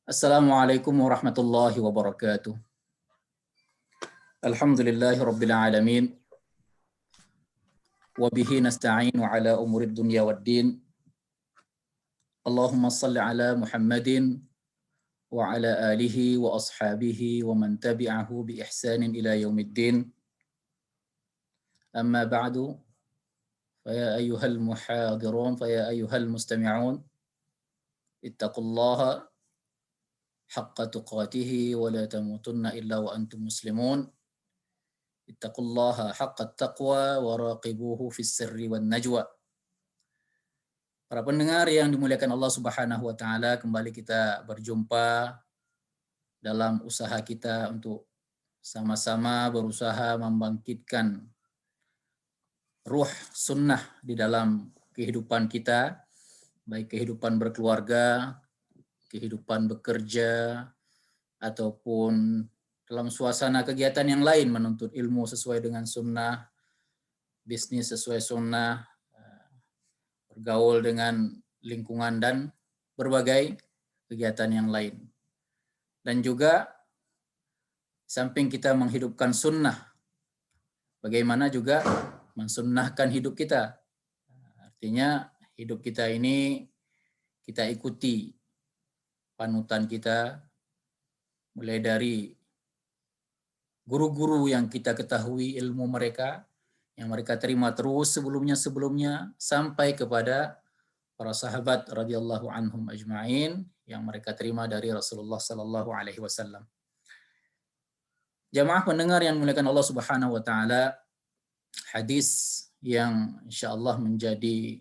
Assalamualaikum warahmatullahi wabarakatuh. Alhamdulillahi rabbil alamin. Wa bihi nasta'inu ala umurid dunya waddin. Allahumma salli ala Muhammadin wa ala alihi wa ashabihi wa man tabi'ahu bi ihsanin ila yaumiddin. Amma ba'du. Faya ayyuhal muhadirun, faya ayyuhal mustami'un. Ittaqullaha haqqa tuqatihi wa la tamutunna illa wa antum muslimun. Ittaqullaha haqqa taqwa wa raqibuhu fis sirri wan najwa. Para pendengar yang dimuliakan Allah Subhanahu wa taala, kembali kita berjumpa dalam usaha kita untuk sama-sama berusaha membangkitkan ruh sunnah di dalam kehidupan kita, baik kehidupan berkeluarga, kehidupan bekerja, ataupun dalam suasana kegiatan yang lain, menuntut ilmu sesuai dengan sunnah, bisnis sesuai sunnah, bergaul dengan lingkungan dan berbagai kegiatan yang lain. Dan juga samping kita menghidupkan sunnah, bagaimana juga mensunnahkan hidup kita. Artinya hidup kita ini kita ikuti panutan kita, mulai dari guru-guru yang kita ketahui ilmu mereka, yang mereka terima terus sebelumnya, sampai kepada para sahabat radhiyallahu anhum ajma'in yang mereka terima dari Rasulullah sallallahu alaihi wasallam. Jamaah pendengar yang dimuliakan Allah Subhanahu wa taala, hadis yang insyaallah menjadi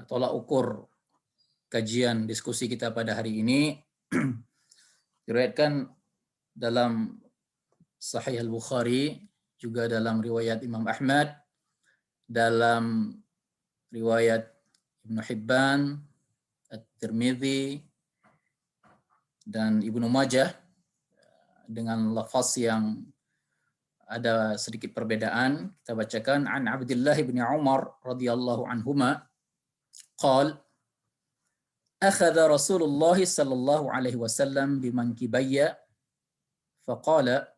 tolak ukur kajian diskusi kita pada hari ini diriwayatkan dalam Sahih Al-Bukhari, juga dalam riwayat Imam Ahmad, dalam riwayat Ibnu Hibban, At-Tirmidzi, dan Ibnu Majah, dengan lafaz yang ada sedikit perbedaan. Kita bacakan, an Abdullah bin Umar radhiyallahu anhuma qala akhadha Rasulullah sallallahu alaihi wasallam bimankibayya faqala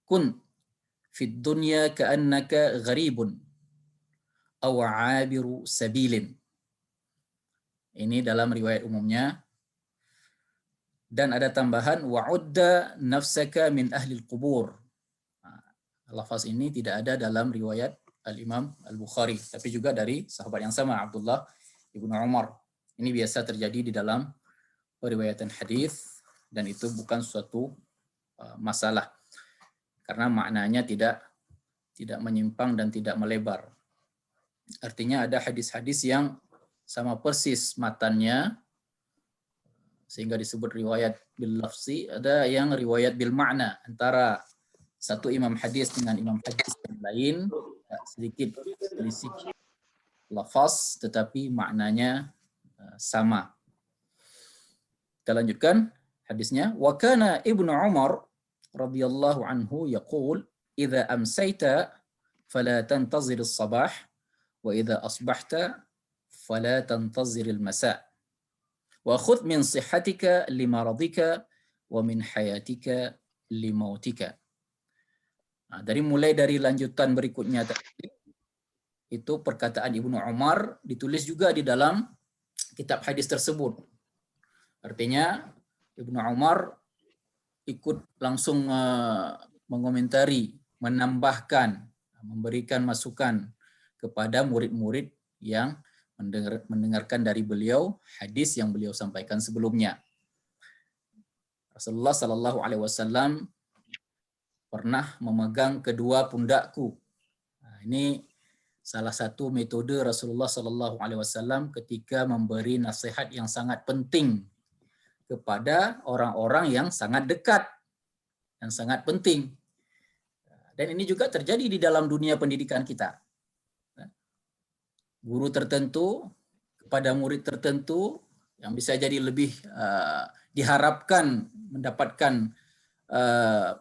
kun fid dunya ka'annaka gharibun aw 'abiru sabilin. Ini dalam riwayat umumnya. Dan ada tambahan wa'udda nafsaka min ahli al-qubur. Lafaz ini tidak ada dalam riwayat Al-Imam Al-Bukhari, tapi juga dari sahabat yang sama, Abdullah ibnu Umar. Ini biasa terjadi di dalam periwayatan hadis, dan itu bukan suatu masalah, karena maknanya tidak menyimpang dan tidak melebar. Artinya ada hadis-hadis yang sama persis matannya, sehingga disebut riwayat bil lafzi, ada yang riwayat bil makna, antara satu imam hadis dengan imam hadis yang lain, sedikit selisih lafaz tetapi maknanya sama. Kita lanjutkan hadisnya. Wa kana Ibnu Umar radhiyallahu anhu yaqul idza amsayta fala tantazir as-sabah wa idza asbahta fala tantazir al-masa wa khudh min sihhatika limaradika wa min hayatika limautika. Mulai dari lanjutan berikutnya tadi, itu perkataan Ibnu Umar ditulis juga di dalam kitab hadis tersebut. Artinya Ibnu Umar ikut langsung mengomentari, menambahkan, memberikan masukan kepada murid-murid yang mendengarkan dari beliau hadis yang beliau sampaikan sebelumnya. Rasulullah sallallahu alaihi wasallam pernah memegang kedua pundakku. Ini salah satu metode Rasulullah sallallahu alaihi wasallam ketika memberi nasihat yang sangat penting kepada orang-orang yang sangat dekat, yang sangat penting. Dan ini juga terjadi di dalam dunia pendidikan kita. Guru tertentu kepada murid tertentu yang bisa jadi lebih diharapkan mendapatkan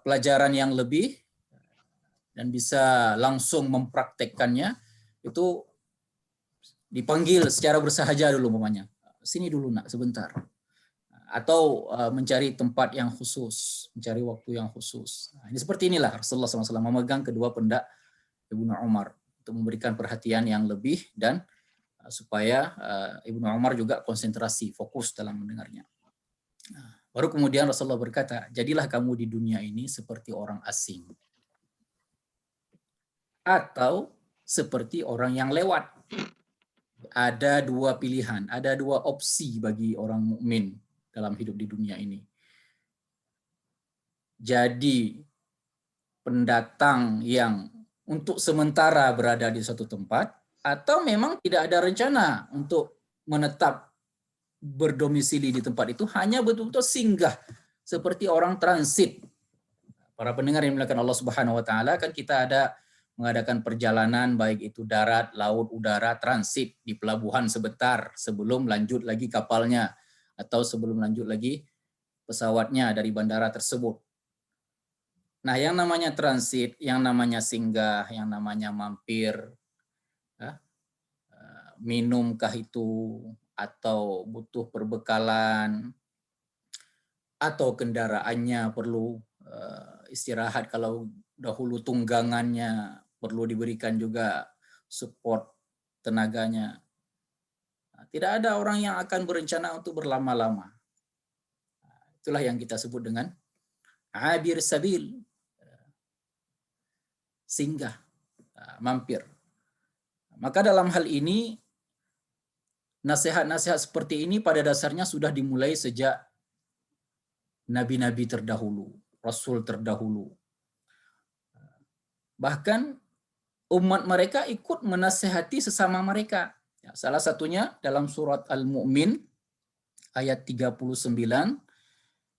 pelajaran yang lebih dan bisa langsung mempraktekkannya, itu dipanggil secara bersahaja dulu umpamanya. Sini dulu nak sebentar. atau mencari tempat yang khusus, mencari waktu yang khusus. Nah, ini seperti inilah Rasulullah SAW memegang kedua pundak Ibnu Umar untuk memberikan perhatian yang lebih dan supaya Ibnu Umar juga konsentrasi, fokus dalam mendengarnya. Nah, baru kemudian Rasulullah berkata, jadilah kamu di dunia ini seperti orang asing atau seperti orang yang lewat. Ada dua pilihan, ada dua opsi bagi orang mukmin dalam hidup di dunia ini. Jadi pendatang yang untuk sementara berada di suatu tempat atau memang tidak ada rencana untuk menetap berdomisili di tempat itu, hanya betul-betul singgah seperti orang transit. Para pendengar yang dimuliakan Allah Subhanahu wa taala, kan kita ada mengadakan perjalanan baik itu darat, laut, udara, transit di pelabuhan sebentar sebelum lanjut lagi kapalnya atau sebelum lanjut lagi pesawatnya dari bandara tersebut. Nah, yang namanya transit, yang namanya singgah, yang namanya mampir, minumkah itu, atau butuh perbekalan, atau kendaraannya perlu istirahat, kalau dahulu tunggangannya perlu diberikan juga support tenaganya. Nah, tidak ada orang yang akan berencana untuk berlama-lama. Itulah yang kita sebut dengan abir sabil, singgah, mampir. Maka dalam hal ini, nasihat-nasihat seperti ini pada dasarnya sudah dimulai sejak nabi-nabi terdahulu, rasul terdahulu. Bahkan umat mereka ikut menasihati sesama mereka. Ya, salah satunya dalam surat Al-Mu'min ayat 39,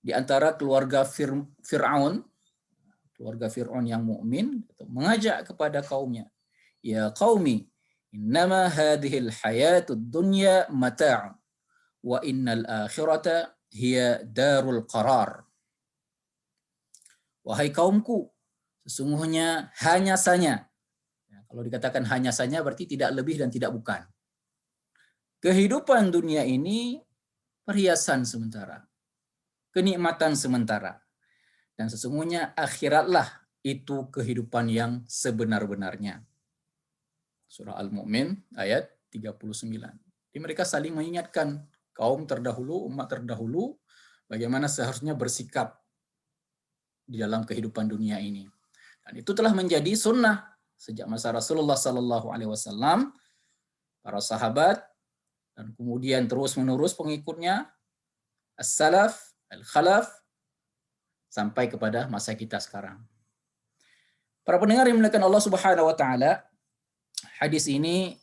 di antara keluarga Fir'aun, keluarga Fir'aun yang mukmin, mengajak kepada kaumnya, ya qaumi, innama hadhil hayatud dunya mata' wa innal akhirata hiya darul qarar. Wahai kaumku, sesungguhnya hanya saja, kalau dikatakan hanya saja berarti tidak lebih dan tidak bukan. Kehidupan dunia ini perhiasan sementara, kenikmatan sementara. Dan sesungguhnya akhiratlah itu kehidupan yang sebenar-benarnya. Surah Al-Mu'min ayat 39. Jadi mereka saling mengingatkan kaum terdahulu, umat terdahulu, bagaimana seharusnya bersikap di dalam kehidupan dunia ini. Dan itu telah menjadi sunnah sejak masa Rasulullah Sallallahu Alaihi Wasallam, para sahabat, dan kemudian terus-menerus pengikutnya, as-salaf, al-khalaf, sampai kepada masa kita sekarang. Para pendengar yang dimuliakan Allah Subhanahu wa taala, hadis ini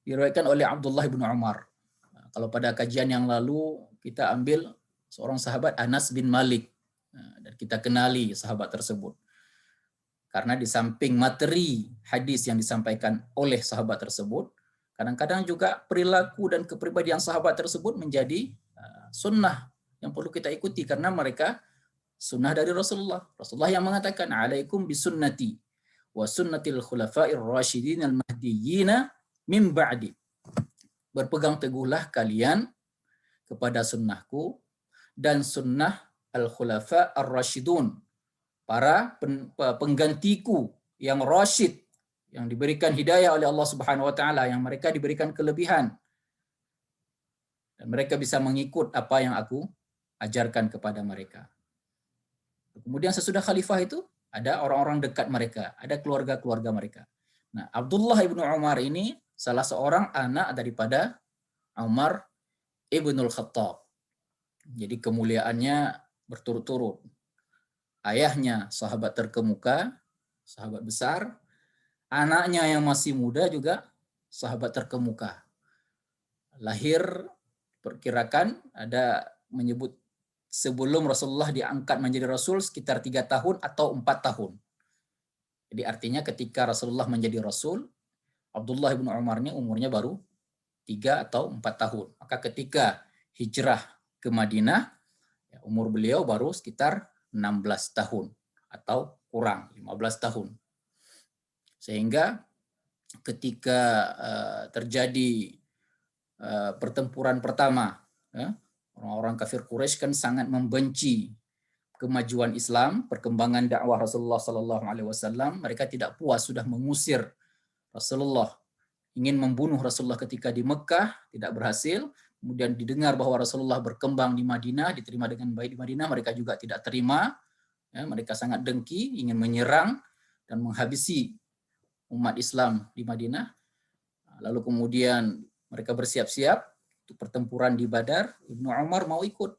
diriwayatkan oleh Abdullah bin Umar. Nah, kalau pada kajian yang lalu kita ambil seorang sahabat Anas bin Malik. Nah, dan kita kenali sahabat tersebut. Karena di samping materi hadis yang disampaikan oleh sahabat tersebut, kadang-kadang juga perilaku dan kepribadian sahabat tersebut menjadi sunnah yang perlu kita ikuti, karena mereka sunnah dari Rasulullah. Rasulullah yang mengatakan, alaikum bisunnati wa sunnatil khulafa'ir rasyidin al-mahdiyyin min ba'di. Berpegang teguhlah kalian kepada sunnahku dan sunnah al-khulafa ar-rasyidun, para penggantiku yang rasyid, yang diberikan hidayah oleh Allah Subhanahu wa taala, yang mereka diberikan kelebihan dan mereka bisa mengikut apa yang aku ajarkan kepada mereka. Kemudian sesudah khalifah itu ada orang-orang dekat mereka, ada keluarga-keluarga mereka. Nah, Abdullah ibnu Umar ini salah seorang anak daripada Umar ibnul Khattab. Jadi kemuliaannya berturut-turut. Ayahnya sahabat terkemuka, sahabat besar. Anaknya yang masih muda juga sahabat terkemuka. Lahir, perkirakan ada menyebut sebelum Rasulullah diangkat menjadi Rasul sekitar 3 tahun atau 4 tahun. Jadi artinya ketika Rasulullah menjadi Rasul, Abdullah bin Umar ini umurnya baru 3 atau 4 tahun. Maka ketika hijrah ke Madinah, umur beliau baru sekitar 16 tahun atau kurang 15 tahun. Sehingga ketika terjadi pertempuran pertama, Orang-orang kafir Quraisy kan sangat membenci kemajuan Islam, perkembangan dakwah Rasulullah sallallahu alaihi wasallam. Mereka tidak puas sudah mengusir Rasulullah, ingin membunuh Rasulullah ketika di Mekah, tidak berhasil. Kemudian didengar bahwa Rasulullah berkembang di Madinah, diterima dengan baik di Madinah, mereka juga tidak terima. Ya, mereka sangat dengki, ingin menyerang dan menghabisi umat Islam di Madinah. Lalu kemudian mereka bersiap-siap untuk pertempuran di Badar. Ibnu Umar mau ikut.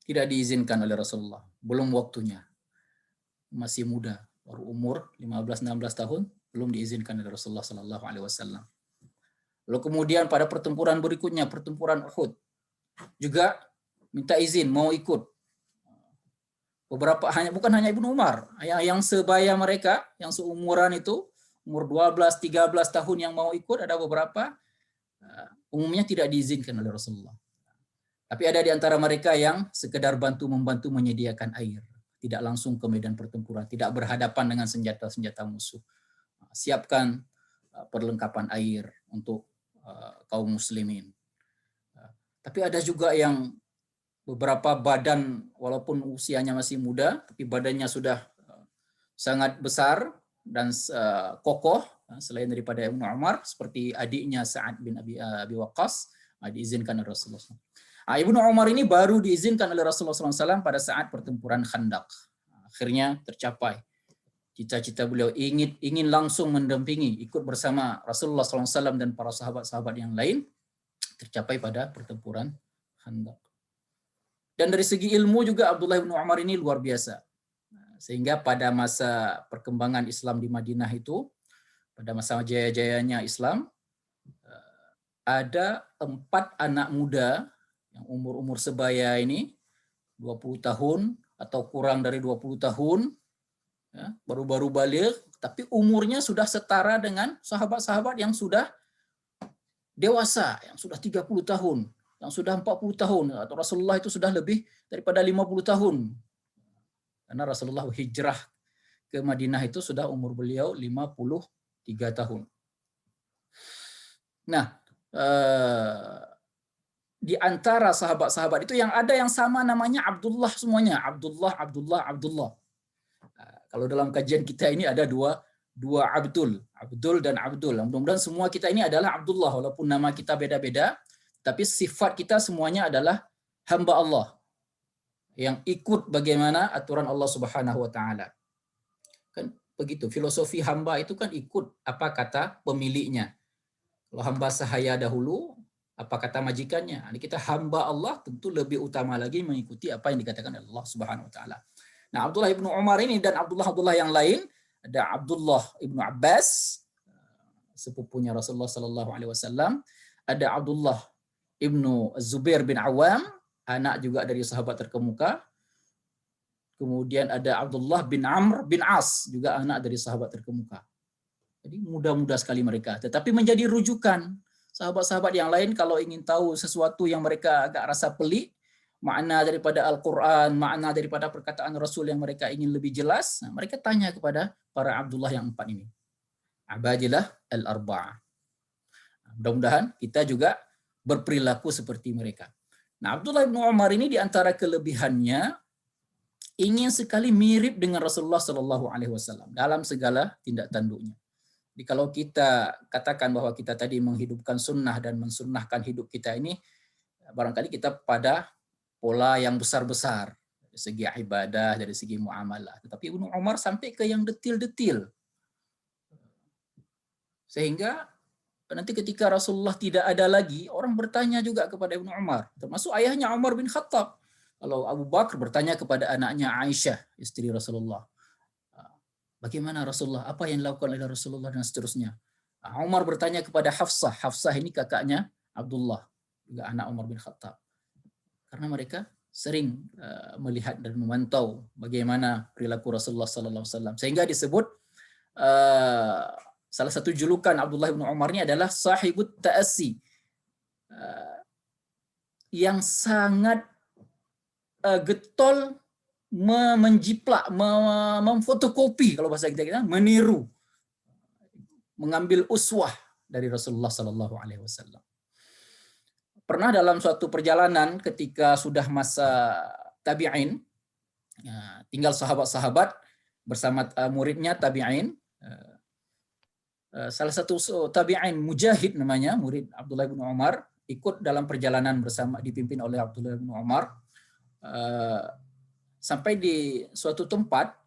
Tidak diizinkan oleh Rasulullah. Belum waktunya. Masih muda, baru umur 15-16 tahun, belum diizinkan oleh Rasulullah sallallahu alaihi wasallam. Lalu kemudian pada pertempuran berikutnya, pertempuran Uhud, juga minta izin mau ikut. Beberapa bukan hanya Ibnu Umar, yang sebaya mereka, yang seumuran itu, umur 12-13 tahun yang mau ikut, ada beberapa, umumnya tidak diizinkan oleh Rasulullah. Tapi ada di antara mereka yang sekedar membantu menyediakan air. Tidak langsung ke medan pertempuran, tidak berhadapan dengan senjata-senjata musuh. Siapkan perlengkapan air untuk kaum muslimin. Tapi ada juga yang beberapa badan, walaupun usianya masih muda, tapi badannya sudah sangat besar dan kokoh, selain daripada Ibnu Umar, seperti adiknya Sa'ad bin Abi Waqqas, diizinkan oleh Rasulullah. Ibnu Umar ini baru diizinkan oleh Rasulullah SAW pada saat pertempuran Khandaq. Akhirnya tercapai cita-cita beliau, ingin langsung mendampingi, ikut bersama Rasulullah SAW dan para sahabat-sahabat yang lain, tercapai pada pertempuran Khandaq. Dan dari segi ilmu juga Abdullah bin Umar ini luar biasa. Sehingga pada masa perkembangan Islam di Madinah itu, pada masa jaya-jayanya Islam, ada 4 anak muda yang umur-umur sebaya ini, 20 tahun atau kurang dari 20 tahun, ya, baru-baru baligh, tapi umurnya sudah setara dengan sahabat-sahabat yang sudah dewasa, yang sudah 30 tahun, yang sudah 40 tahun, atau Rasulullah itu sudah lebih daripada 50 tahun. Karena Rasulullah hijrah ke Madinah itu sudah umur beliau 53 tahun. Nah, di antara sahabat-sahabat itu yang ada yang sama namanya Abdullah semuanya. Abdullah. Kalau dalam kajian kita ini ada dua Abdul dan Abdul. Mudah-mudahan semua kita ini adalah Abdullah, walaupun nama kita beda-beda, tapi sifat kita semuanya adalah hamba Allah yang ikut bagaimana aturan Allah Subhanahu wa taala. Kan begitu, filosofi hamba itu kan ikut apa kata pemiliknya. Kalau hamba sahaya dahulu, apa kata majikannya. Jadi kita hamba Allah tentu lebih utama lagi mengikuti apa yang dikatakan Allah Subhanahu wa taala. Nah, Abdullah ibnu Umar ini dan Abdullah yang lain, ada Abdullah ibnu Abbas, sepupunya Rasulullah sallallahu alaihi wasallam, ada Abdullah ibnu Zubair bin Awam, anak juga dari sahabat terkemuka. Kemudian ada Abdullah bin Amr bin As, juga anak dari sahabat terkemuka. Jadi muda-muda sekali mereka, tetapi menjadi rujukan. Sahabat-sahabat yang lain kalau ingin tahu sesuatu yang mereka agak rasa pelik, makna daripada Al-Quran, makna daripada perkataan Rasul yang mereka ingin lebih jelas, mereka tanya kepada para Abdullah yang 4 ini. Abadilah al-arba'ah. Mudah-mudahan kita juga berperilaku seperti mereka. Nah, Abdullah bin Umar ini di antara kelebihannya ingin sekali mirip dengan Rasulullah Sallallahu Alaihi Wasallam dalam segala tindak tanduknya. Jadi kalau kita katakan bahwa kita tadi menghidupkan sunnah dan mensunnahkan hidup kita ini, barangkali kita pada pola yang besar-besar dari segi ibadah, dari segi muamalah. Tetapi Ibnu Umar sampai ke yang detil-detil. Sehingga nanti ketika Rasulullah tidak ada lagi, orang bertanya juga kepada Ibnu Umar. Termasuk ayahnya Umar bin Khattab. Kalau Abu Bakar bertanya kepada anaknya Aisyah, istri Rasulullah. Bagaimana Rasulullah? Apa yang dilakukan oleh Rasulullah dan seterusnya. Umar bertanya kepada Hafsah. Hafsah ini kakaknya Abdullah, juga anak Umar bin Khattab. Karena mereka sering melihat dan memantau bagaimana perilaku Rasulullah sallallahu alaihi wasallam. Sehingga disebut salah satu julukan Abdullah bin Umar ini adalah sahibut ta'assi. Yang sangat getol menjiplak, memfotokopi kalau bahasa kita meniru, mengambil uswah dari Rasulullah sallallahu alaihi wasallam. pernah dalam suatu perjalanan ketika sudah masa tabi'in, tinggal sahabat-sahabat bersama muridnya tabi'in. Salah satu tabi'in Mujahid namanya, murid Abdullah bin Umar, ikut dalam perjalanan bersama dipimpin oleh Abdullah bin Umar. Sampai di suatu tempat,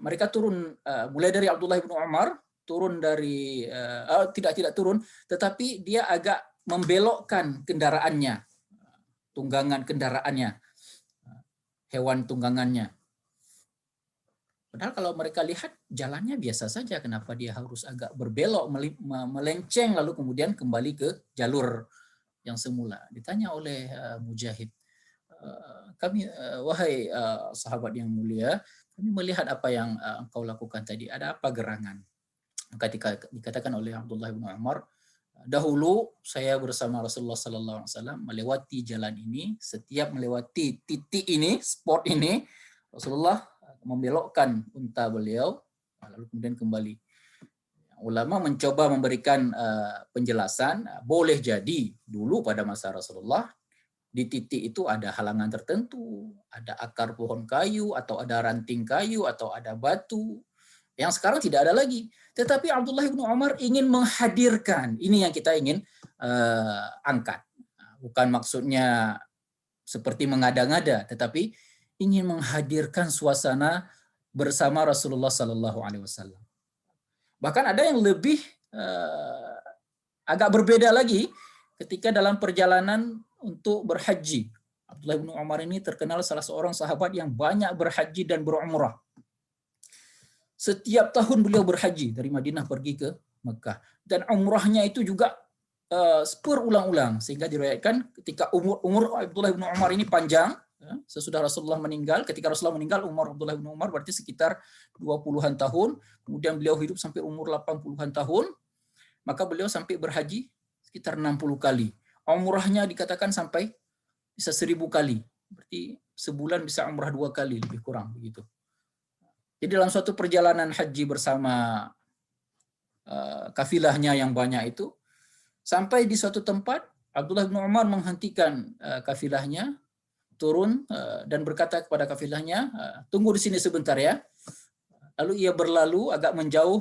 mereka turun, mulai dari Abdullah bin Umar turun dari tidak turun, tetapi dia agak membelokkan kendaraannya, tunggangan kendaraannya, hewan tunggangannya. Padahal kalau mereka lihat jalannya biasa saja, kenapa dia harus agak berbelok, melenceng lalu kemudian kembali ke jalur yang semula. Ditanya oleh Mujahid, kami wahai sahabat yang mulia, kami melihat apa yang engkau lakukan tadi, ada apa gerangan? Maka dikatakan oleh Abdullah bin Umar, dahulu saya bersama Rasulullah sallallahu alaihi wasallam melewati jalan ini, setiap melewati titik ini, spot ini, Rasulullah membelokkan unta beliau lalu kemudian kembali. Ulama mencoba memberikan penjelasan, boleh jadi dulu pada masa Rasulullah di titik itu ada halangan tertentu, ada akar pohon kayu atau ada ranting kayu atau ada batu yang sekarang tidak ada lagi. Tetapi Abdullah bin Umar ingin menghadirkan, ini yang kita ingin angkat. Bukan maksudnya seperti mengada-ngada, tetapi ingin menghadirkan suasana bersama Rasulullah Sallallahu Alaihi Wasallam. Bahkan ada yang lebih agak berbeda lagi ketika dalam perjalanan untuk berhaji. Abdullah bin Umar ini terkenal salah seorang sahabat yang banyak berhaji dan berumrah. Setiap tahun beliau berhaji dari Madinah pergi ke Mekah, dan umrahnya itu juga berulang-ulang, sehingga diriwayatkan ketika umur Abdullah bin Umar ini panjang. Sesudah Rasulullah meninggal, ketika Rasulullah meninggal, umur Abdullah bin Umar berarti sekitar 20-an tahun. Kemudian beliau hidup sampai umur 80-an tahun. Maka beliau sampai berhaji sekitar 60 kali. Umrahnya dikatakan sampai bisa 1000 kali. Berarti sebulan bisa umrah 2 kali, lebih kurang begitu. Jadi dalam suatu perjalanan haji bersama kafilahnya yang banyak itu, sampai di suatu tempat, Abdullah bin Umar menghentikan kafilahnya, turun dan berkata kepada kafilahnya, tunggu di sini sebentar ya. Lalu ia berlalu agak menjauh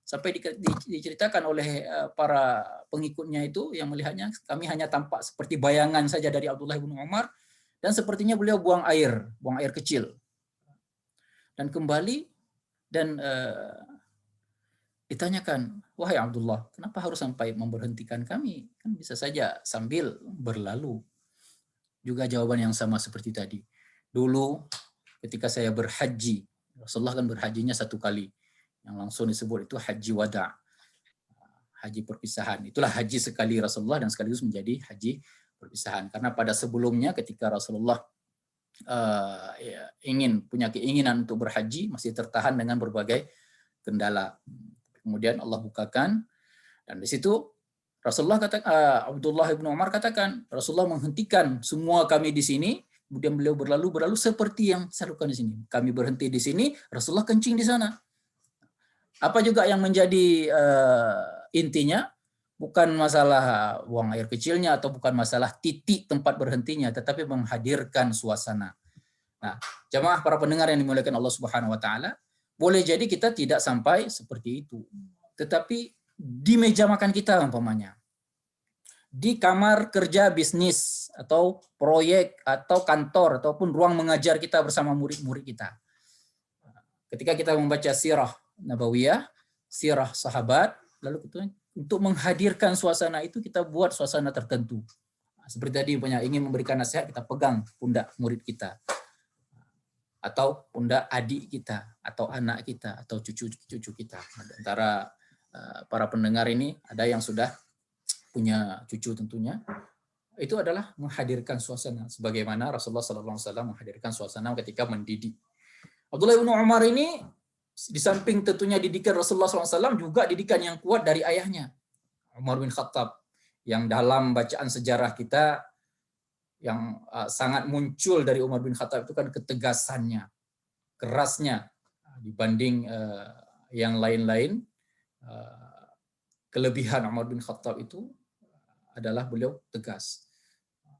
sampai diceritakan oleh para pengikutnya itu yang melihatnya, kami hanya tampak seperti bayangan saja dari Abdullah bin Umar, dan sepertinya beliau buang air kecil. Dan kembali dan ditanyakan, wahai Abdullah, kenapa harus sampai memberhentikan kami? Kan bisa saja sambil berlalu. Juga jawaban yang sama seperti tadi. Dulu ketika saya berhaji, Rasulullah kan berhajinya 1 kali. Yang langsung disebut itu haji wada, haji perpisahan. Itulah haji sekali Rasulullah dan sekaligus menjadi haji perpisahan. Karena pada sebelumnya ketika Rasulullah punya keinginan untuk berhaji, masih tertahan dengan berbagai kendala. Kemudian Allah bukakan, dan di situ Rasulullah Abdullah bin Umar katakan, Rasulullah menghentikan semua kami di sini, kemudian beliau berlalu seperti yang saya lakukan di sini. Kami berhenti di sini, Rasulullah kencing di sana. Apa juga yang menjadi intinya, bukan masalah buang air kecilnya atau bukan masalah titik tempat berhentinya, tetapi menghadirkan suasana. Nah, jamaah para pendengar yang dimuliakan Allah Subhanahu wa taala, boleh jadi kita tidak sampai seperti itu. Tetapi di meja makan kita umpamanya, di kamar kerja bisnis atau proyek atau kantor ataupun ruang mengajar kita bersama murid-murid kita. Ketika kita membaca sirah nabawiyah, sirah sahabat, lalu untuk menghadirkan suasana itu kita buat suasana tertentu. Seperti tadi banyak ingin memberikan nasihat, kita pegang pundak murid kita, atau pundak adik kita, atau anak kita, atau cucu-cucu kita. Antara para pendengar ini ada yang sudah punya cucu tentunya. Itu adalah menghadirkan suasana sebagaimana Rasulullah SAW menghadirkan suasana ketika mendidik. Abdullah bin Umar ini di samping tentunya didikan Rasulullah SAW juga didikan yang kuat dari ayahnya, Umar bin Khattab, yang dalam bacaan sejarah kita yang sangat muncul dari Umar bin Khattab itu kan ketegasannya, kerasnya dibanding yang lain-lain. Kelebihan Umar bin Khattab itu adalah beliau tegas.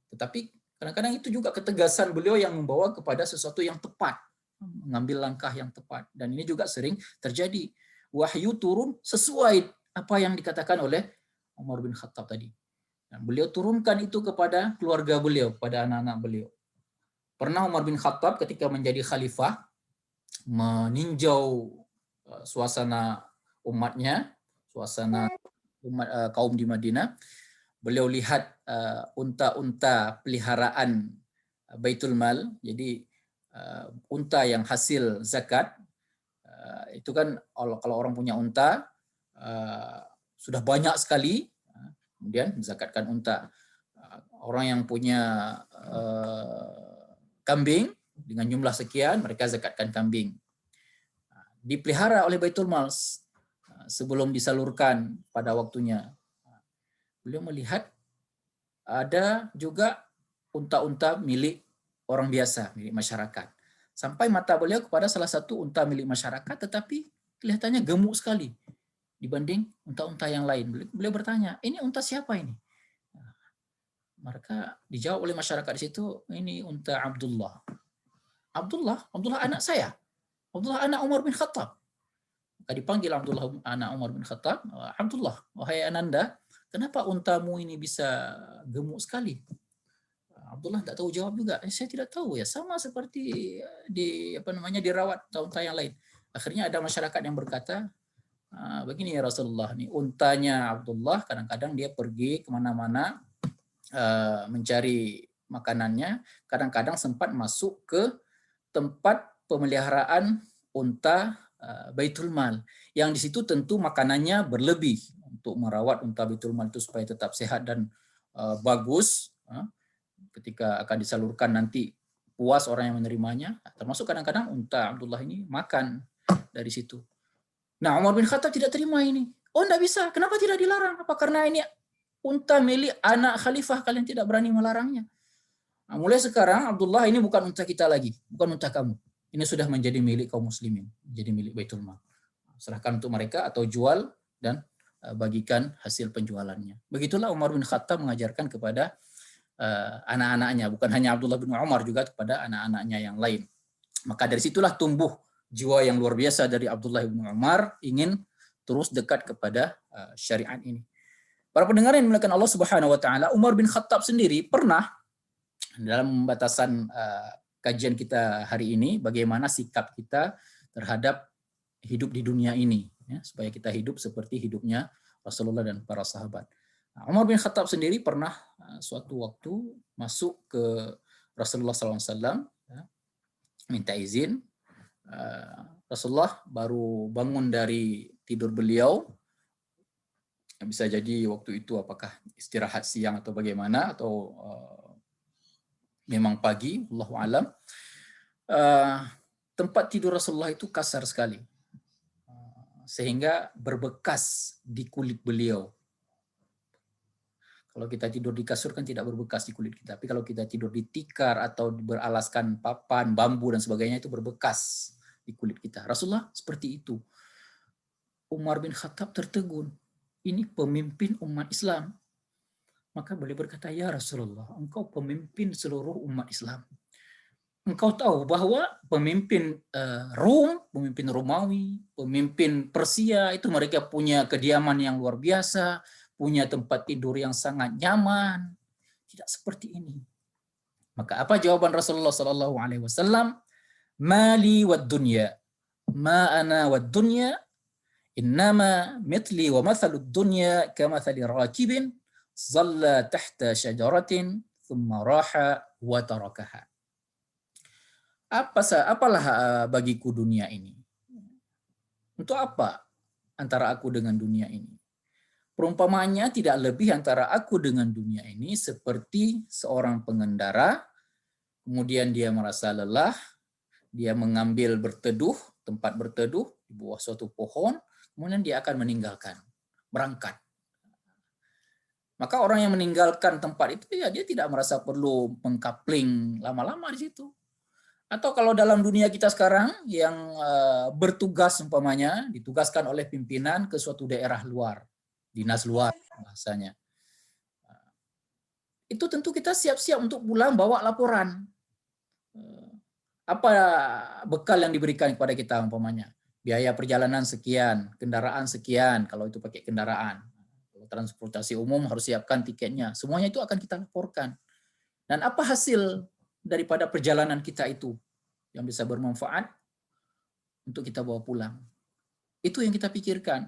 Tetapi kadang-kadang itu juga ketegasan beliau yang membawa kepada sesuatu yang tepat, mengambil langkah yang tepat. Dan ini juga sering terjadi. Wahyu turun sesuai apa yang dikatakan oleh Umar bin Khattab tadi. Dan beliau turunkan itu kepada keluarga beliau, pada anak-anak beliau. Pernah Umar bin Khattab ketika menjadi khalifah meninjau suasana umatnya, suasana umat kaum di Madinah. Beliau lihat unta-unta peliharaan Baitul Mal, jadi unta yang hasil zakat. Itu kan kalau orang punya unta sudah banyak sekali, kemudian menzakatkan unta. Orang yang punya kambing dengan jumlah sekian, mereka zakatkan kambing. Dipelihara oleh Baitul Mal sebelum disalurkan pada waktunya. Beliau melihat ada juga unta-unta milik orang biasa, milik masyarakat. Sampai mata beliau kepada salah satu unta milik masyarakat, tetapi kelihatannya gemuk sekali dibanding unta-unta yang lain. Beliau bertanya, ini unta siapa ini? Maka dijawab oleh masyarakat di situ, ini unta Abdullah. Abdullah anak saya. Abdullah anak Umar bin Khattab. Maka dipanggil Abdullah anak Umar bin Khattab, Abdullah, wahai ananda, kenapa untamu ini bisa gemuk sekali? Abdullah tak tahu jawab juga. Saya tidak tahu ya, sama seperti dirawat unta yang lain. Akhirnya ada masyarakat yang berkata, begini ya Rasulullah, nih untanya Abdullah kadang-kadang dia pergi kemana-mana mencari makanannya, kadang-kadang sempat masuk ke tempat pemeliharaan unta Baitul Mal, yang di situ tentu makanannya berlebih untuk merawat unta Baitul Mal itu supaya tetap sehat dan bagus. Ketika akan disalurkan nanti puas orang yang menerimanya, termasuk kadang-kadang unta Abdullah ini makan dari situ. Nah, Umar bin Khattab tidak terima ini. Oh, enggak bisa. Kenapa tidak dilarang? Apa karena ini unta milik anak khalifah kalian tidak berani melarangnya? Nah, mulai sekarang Abdullah ini bukan unta kita lagi, bukan unta kamu. Ini sudah menjadi milik kaum muslimin, menjadi milik Baitul Mal. Serahkan untuk mereka atau jual dan bagikan hasil penjualannya. Begitulah Umar bin Khattab mengajarkan kepada anak-anaknya, bukan hanya Abdullah bin Umar, juga kepada anak-anaknya yang lain. Maka dari situlah tumbuh jiwa yang luar biasa dari Abdullah bin Umar, ingin terus dekat kepada syariat ini. Para pendengar yang dimuliakan Allah Subhanahu wa taala, Umar bin Khattab sendiri pernah, dalam batasan kajian kita hari ini, bagaimana sikap kita terhadap hidup di dunia ini, ya, supaya kita hidup seperti hidupnya Rasulullah dan para sahabat. Umar bin Khattab sendiri pernah suatu waktu masuk ke Rasulullah SAW, ya, minta izin. Rasulullah baru bangun dari tidur beliau, bisa jadi waktu itu apakah istirahat siang atau bagaimana, atau memang pagi, Allahu a'lam. Tempat tidur Rasulullah itu kasar sekali, sehingga berbekas di kulit beliau. Kalau kita tidur di kasur kan tidak berbekas di kulit kita, tapi kalau kita tidur di tikar atau beralaskan papan, bambu dan sebagainya, itu berbekas di kulit kita. Rasulullah seperti itu. Umar bin Khattab tertegun. Ini pemimpin umat Islam. Maka beliau berkata, ya Rasulullah, engkau pemimpin seluruh umat Islam. Engkau tahu bahwa pemimpin Rum, pemimpin Romawi, pemimpin Persia, itu mereka punya kediaman yang luar biasa, punya tempat tidur yang sangat nyaman. Tidak seperti ini. Maka apa jawaban Rasulullah SAW? Mali wad dunya, ma ana wad dunya, innama mithli wa mathalud dunya kamathali rakibin zalla tahta syajaratin thumma raha wa tarakaha. Apalah bagiku dunia ini? Untuk apa antara aku dengan dunia ini? Perumpamaannya tidak lebih antara aku dengan dunia ini seperti seorang pengendara, kemudian dia merasa lelah, dia mengambil tempat berteduh di bawah suatu pohon, kemudian dia akan meninggalkan, berangkat. Maka orang yang meninggalkan tempat itu, ya dia tidak merasa perlu mengkapling lama-lama di situ. Atau kalau dalam dunia kita sekarang yang bertugas, umpamanya ditugaskan oleh pimpinan ke suatu daerah luar, dinas luar bahasanya. itu tentu kita siap-siap untuk pulang bawa laporan. Apa bekal yang diberikan kepada kita umpamanya? Biaya perjalanan sekian, kendaraan sekian, kalau itu pakai kendaraan. Kalau transportasi umum harus siapkan tiketnya. Semuanya itu akan kita laporkan. Dan apa hasil daripada perjalanan kita itu yang bisa bermanfaat untuk kita bawa pulang? Itu yang kita pikirkan.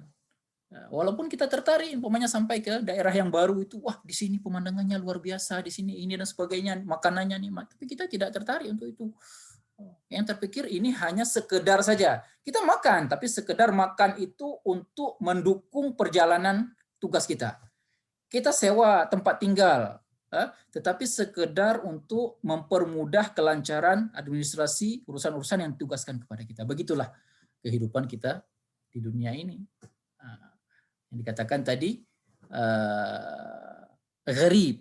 Walaupun kita tertarik, umpamanya sampai ke daerah yang baru itu, wah di sini pemandangannya luar biasa, di sini ini dan sebagainya, makanannya nikmat. Tapi kita tidak tertarik untuk itu. Yang terpikir ini hanya sekedar saja. Kita makan, tapi sekedar makan itu untuk mendukung perjalanan tugas kita. Kita sewa tempat tinggal, tetapi sekedar untuk mempermudah kelancaran administrasi urusan-urusan yang ditugaskan kepada kita. Begitulah kehidupan kita di dunia ini. Yang dikatakan tadi gharib,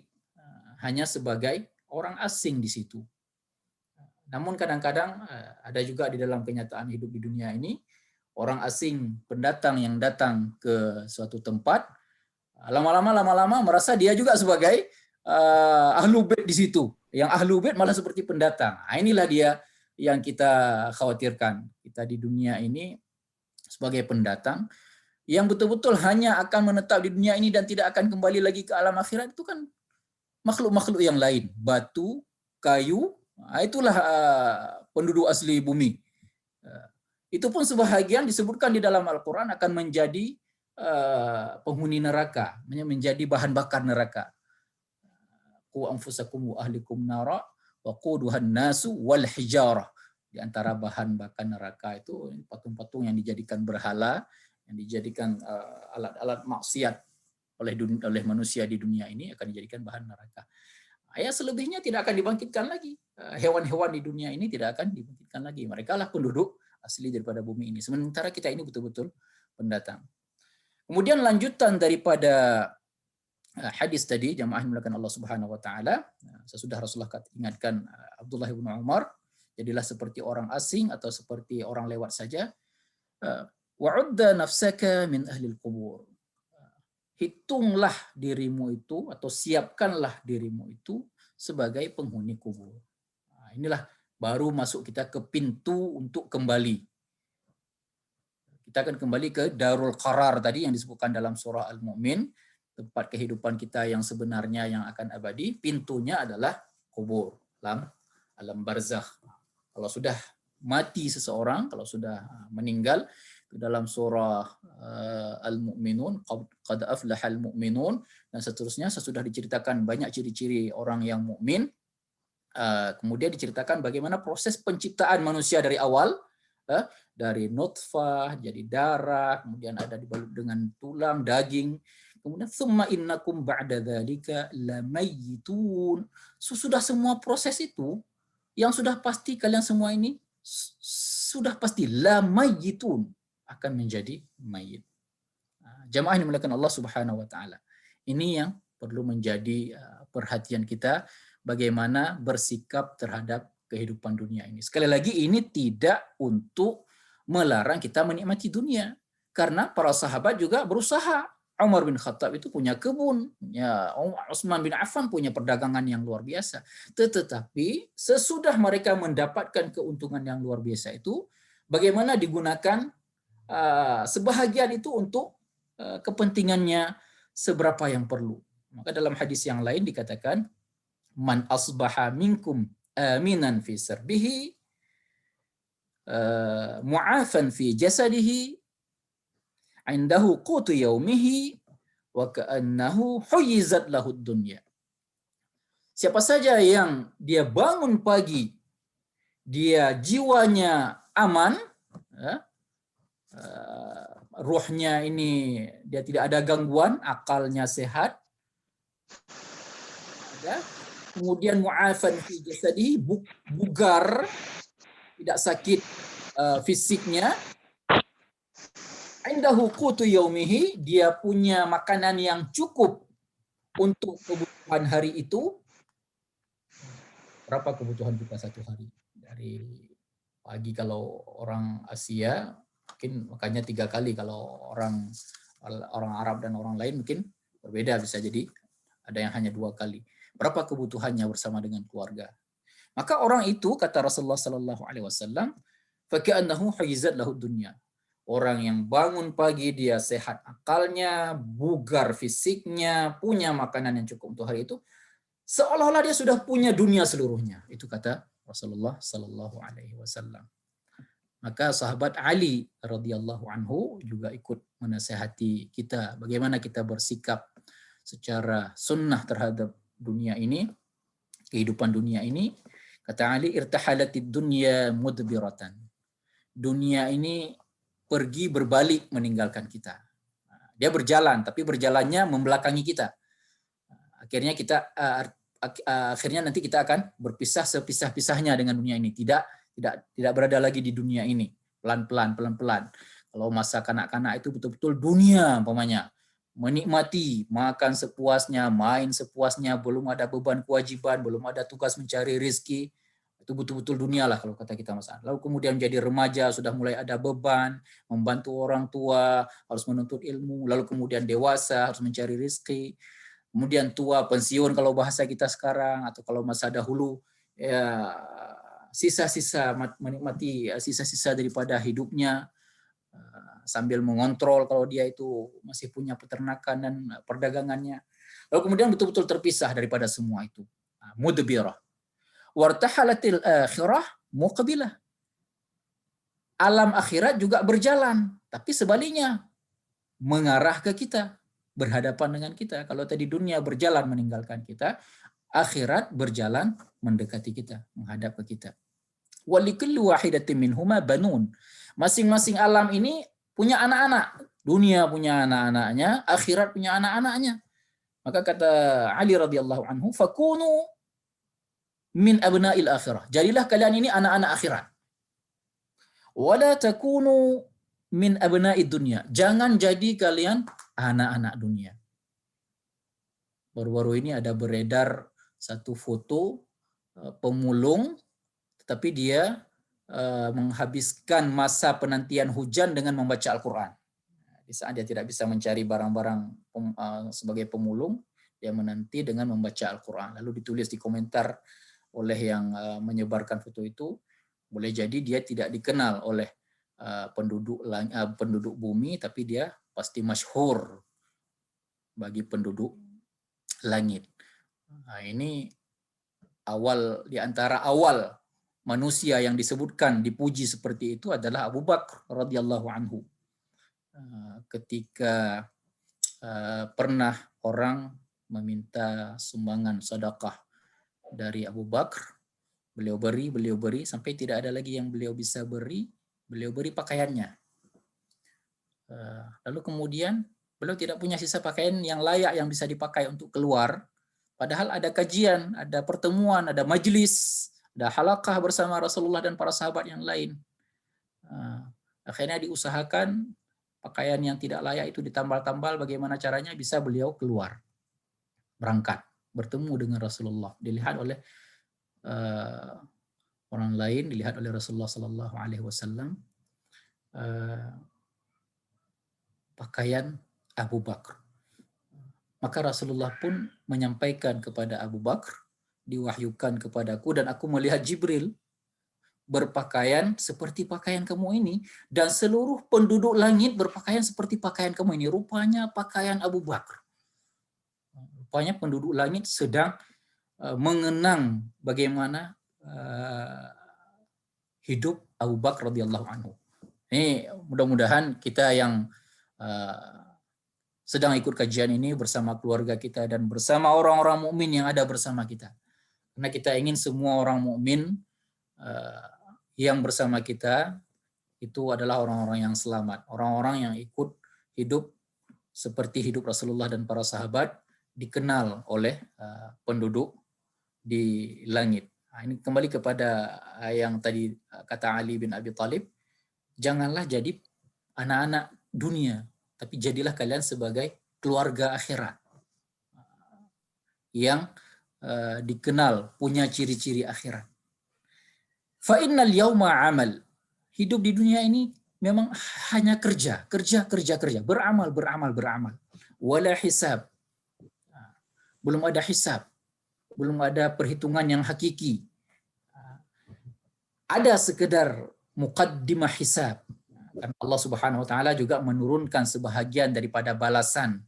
hanya sebagai orang asing di situ. Namun kadang-kadang ada juga di dalam kenyataan hidup di dunia ini orang asing, pendatang yang datang ke suatu tempat, lama-lama merasa dia juga sebagai ahlu bait di situ. Yang ahlu bait malah seperti pendatang. Nah, inilah dia yang kita khawatirkan. Kita di dunia ini sebagai pendatang yang betul-betul hanya akan menetap di dunia ini dan tidak akan kembali lagi ke alam akhirat, itu kan makhluk-makhluk yang lain. Batu, kayu, itulah penduduk asli bumi. Itu pun sebahagian disebutkan di dalam Al-Quran akan menjadi penghuni neraka, menjadi bahan bakar neraka. Qu anfusakum wa ahlikum nara wa quduhan nasu wal hijarah. Di antara bahan bakar neraka itu patung-patung yang dijadikan berhala, yang dijadikan alat-alat maksiat oleh manusia di dunia ini akan dijadikan bahan neraka. Selebihnya tidak akan dibangkitkan lagi. Hewan-hewan di dunia ini tidak akan dibangkitkan lagi. Mereka lah penduduk asli daripada bumi ini. Sementara kita ini betul-betul pendatang. Kemudian lanjutan daripada hadis tadi, jamaah yang dimuliakan Allah Subhanahu wa taala, sesudah Rasulullah ingatkan Abdullah bin Umar, jadilah seperti orang asing atau seperti orang lewat saja. Wa'udda nafsaka min ahlil qubur. Hitunglah dirimu itu atau siapkanlah dirimu itu sebagai penghuni kubur. Nah, inilah baru masuk kita ke pintu untuk kembali. Kita akan kembali ke Darul Qarar tadi yang disebutkan dalam surah Al-Mu'min, tempat kehidupan kita yang sebenarnya yang akan abadi. Pintunya adalah kubur, alam barzakh. Kalau sudah mati seseorang, kalau sudah meninggal, dalam surah Al-Mu'minun, qad aflahal mu'minun, dan seterusnya, sesudah diceritakan banyak ciri-ciri orang yang mukmin. Kemudian diceritakan bagaimana proses penciptaan manusia dari awal, dari nutfah jadi darah, kemudian ada dibalut dengan tulang, daging, kemudian summa innakum ba'da dzalika lamayitun. Sudah semua proses itu, yang sudah pasti kalian semua ini sudah pasti lamayitun, akan menjadi mayit. Jamaah yang dimuliakan Allah Subhanahu wa taala. Ini yang perlu menjadi perhatian kita, bagaimana bersikap terhadap kehidupan dunia ini. Sekali lagi, ini tidak untuk melarang kita menikmati dunia, karena para sahabat juga berusaha. Umar bin Khattab itu punya kebun, ya, Utsman bin Affan punya perdagangan yang luar biasa. Tetapi sesudah mereka mendapatkan keuntungan yang luar biasa itu, bagaimana digunakan sebahagian itu untuk kepentingannya seberapa yang perlu. Maka dalam hadis yang lain dikatakan, man asbaha minkum aminan fi sirbihi mu'afan fi jasadihi indahu qutu yaumihi wa ka'annahu huyizat lahu dunya. Siapa saja yang dia bangun pagi, dia jiwanya aman, ruhnya ini dia tidak ada gangguan, akalnya sehat, kemudian mu'afan fi jasadihi, bugar, tidak sakit fisiknya, indahu qutu yaumihi, dia punya makanan yang cukup untuk kebutuhan hari itu. Berapa kebutuhan kita satu hari? Dari pagi kalau orang Asia mungkin makannya 3 kali, kalau orang Arab dan orang lain mungkin berbeda, bisa jadi ada yang hanya 2 kali. berapa kebutuhannya bersama dengan keluarga. Maka orang itu, kata Rasulullah sallallahu alaihi wasallam, "Faka'annahu hajizat lahu dunya." Orang yang bangun pagi dia sehat akalnya, bugar fisiknya, punya makanan yang cukup untuk hari itu, seolah-olah dia sudah punya dunia seluruhnya. Itu kata Rasulullah sallallahu alaihi wasallam. Maka sahabat Ali radhiyallahu anhu juga ikut menasihati kita bagaimana kita bersikap secara sunnah terhadap dunia ini, kehidupan dunia ini. Kata Ali, irtahalatid dunya mudbiratan. Dunia ini pergi berbalik meninggalkan kita. Dia berjalan, tapi berjalannya membelakangi kita. Akhirnya nanti kita akan berpisah sepisah-pisahnya dengan dunia ini. Tidak berada lagi di dunia ini. Pelan-pelan. Kalau masa kanak-kanak itu betul-betul dunia umpamanya. Menikmati, makan sepuasnya, main sepuasnya, belum ada beban kewajiban, belum ada tugas mencari rezeki. Itu betul-betul dunia lah kalau kata kita Mas. Lalu kemudian menjadi remaja, sudah mulai ada beban, membantu orang tua, harus menuntut ilmu. Lalu kemudian dewasa, harus mencari rezeki. Kemudian tua, pensiun kalau bahasa kita sekarang, atau kalau masa dahulu, ya sisa-sisa, menikmati sisa-sisa daripada hidupnya, sambil mengontrol kalau dia itu masih punya peternakan dan perdagangannya. Lalu kemudian betul-betul terpisah daripada semua itu. Mudbirah. Wartahalatil akhirah muqbilah. Alam akhirat juga berjalan, tapi sebaliknya mengarah ke kita, berhadapan dengan kita. Kalau tadi dunia berjalan meninggalkan kita, akhirat berjalan mendekati kita, menghadap ke kita. Walikulli wahidatin minhuma banun. Masing-masing alam ini punya anak-anak. Dunia punya anak-anaknya, akhirat punya anak-anaknya. Maka kata Ali radhiyallahu anhu, fakunu min abna'il akhirah. Jadilah kalian ini anak-anak akhirat. Wala takunu min abna'id dunya. Jangan jadi kalian anak-anak dunia. Baru-baru ini ada beredar satu foto pemulung, tetapi dia menghabiskan masa penantian hujan dengan membaca Al-Quran. Di saat dia tidak bisa mencari barang-barang sebagai pemulung, dia menanti dengan membaca Al-Quran. Lalu ditulis di komentar oleh yang menyebarkan foto itu, boleh jadi dia tidak dikenal oleh penduduk bumi, tapi dia pasti masyhur bagi penduduk langit. Nah, ini di antara awal manusia yang disebutkan dipuji seperti itu adalah Abu Bakar radhiyallahu anhu. Ketika pernah orang meminta sumbangan sedekah dari Abu Bakar, beliau beri sampai tidak ada lagi yang beliau bisa beri, beliau beri pakaiannya. Lalu kemudian beliau tidak punya sisa pakaian yang layak yang bisa dipakai untuk keluar, padahal ada kajian, ada pertemuan, ada majelis, ada halaqah bersama Rasulullah dan para sahabat yang lain. Akhirnya diusahakan pakaian yang tidak layak itu ditambal-tambal, bagaimana caranya bisa beliau keluar, berangkat, bertemu dengan Rasulullah. Dilihat oleh orang lain, dilihat oleh Rasulullah Sallallahu Alaihi Wasallam, pakaian Abu Bakar. Maka Rasulullah pun menyampaikan kepada Abu Bakar, diwahyukan kepadaku dan aku melihat Jibril berpakaian seperti pakaian kamu ini, dan seluruh penduduk langit berpakaian seperti pakaian kamu ini. Rupanya pakaian Abu Bakar. Rupanya penduduk langit sedang mengenang bagaimana hidup Abu Bakar radhiyallahu anhu. Ini mudah-mudahan kita yang sedang ikut kajian ini bersama keluarga kita dan bersama orang-orang mukmin yang ada bersama kita. Karena kita ingin semua orang mukmin yang bersama kita itu adalah orang-orang yang selamat, orang-orang yang ikut hidup seperti hidup Rasulullah dan para sahabat, dikenal oleh penduduk di langit. Nah, ini kembali kepada yang tadi kata Ali bin Abi Thalib, janganlah jadi anak-anak dunia, tapi jadilah kalian sebagai keluarga akhirat yang dikenal punya ciri-ciri akhirat. Fa innal yauma amal. Hidup di dunia ini memang hanya kerja, beramal. Wala hisab. Belum ada hisab. belum ada perhitungan yang hakiki. Ada sekedar muqaddimah hisab. Karena Allah Subhanahu wa taala juga menurunkan sebahagian daripada balasan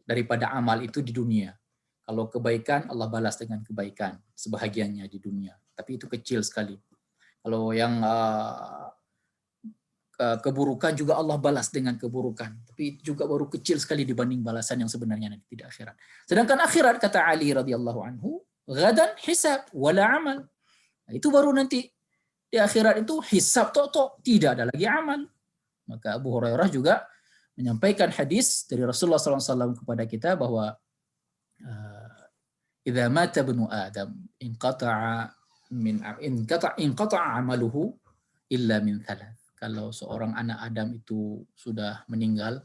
daripada amal itu di dunia. Kalau kebaikan, Allah balas dengan kebaikan sebahagiannya di dunia. Tapi itu kecil sekali. Kalau yang keburukan juga Allah balas dengan keburukan. Tapi itu juga baru kecil sekali dibanding balasan yang sebenarnya nanti di akhirat. Sedangkan akhirat, kata Ali radhiyallahu anhu, ghadan hisab wala amal. Nah, itu baru nanti di akhirat itu hisab tok, tidak ada lagi amal. Maka Abu Hurairah juga menyampaikan hadis dari Rasulullah SAW kepada kita bahwa idza mata ibnu Adam inqata'a amaluhu illa min thalath. Kalau seorang anak Adam itu sudah meninggal,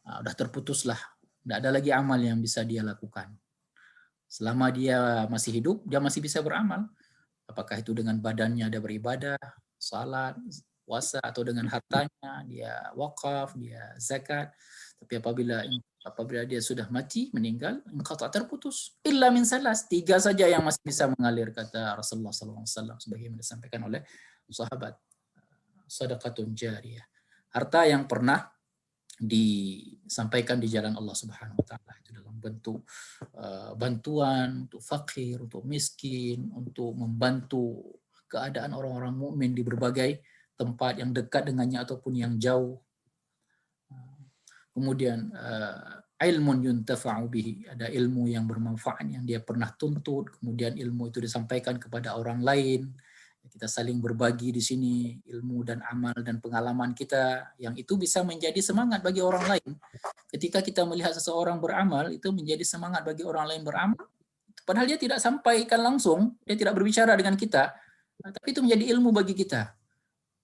sudah terputuslah, tidak ada lagi amal yang bisa dia lakukan. Selama dia masih hidup, dia masih bisa beramal. Apakah itu dengan badannya dia beribadah, salat, puasa, atau dengan hartanya dia wakaf, dia zakat. Tapi apabila dia sudah mati, meninggal, inqata' terputus. Illa min salas, 3 saja yang masih bisa mengalir, kata Rasulullah SAW, sebagaimana disampaikan oleh sahabat. Sadaqatun jariyah, harta yang pernah disampaikan di jalan Allah Subhanahu wa taala, itu dalam bentuk bantuan untuk fakir, untuk miskin, untuk membantu keadaan orang-orang mukmin di berbagai tempat yang dekat dengannya ataupun yang jauh. Kemudian ilmun yuntafa'u bihi, ada ilmu yang bermanfaat yang dia pernah tuntut, kemudian ilmu itu disampaikan kepada orang lain. Kita saling berbagi di sini ilmu dan amal dan pengalaman kita, yang itu bisa menjadi semangat bagi orang lain. Ketika kita melihat seseorang beramal, itu menjadi semangat bagi orang lain beramal. Padahal dia tidak sampaikan langsung, dia tidak berbicara dengan kita, tapi itu menjadi ilmu bagi kita.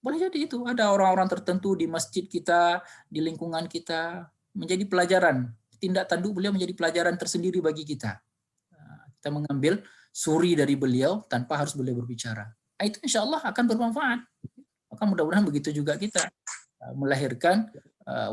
Boleh jadi itu ada orang-orang tertentu di masjid kita, di lingkungan kita, menjadi pelajaran. Tindak tanduk beliau menjadi pelajaran tersendiri bagi kita. Kita mengambil suri dari beliau tanpa harus beliau berbicara. Itu insya Allah akan bermanfaat. Maka mudah-mudahan begitu juga kita melahirkan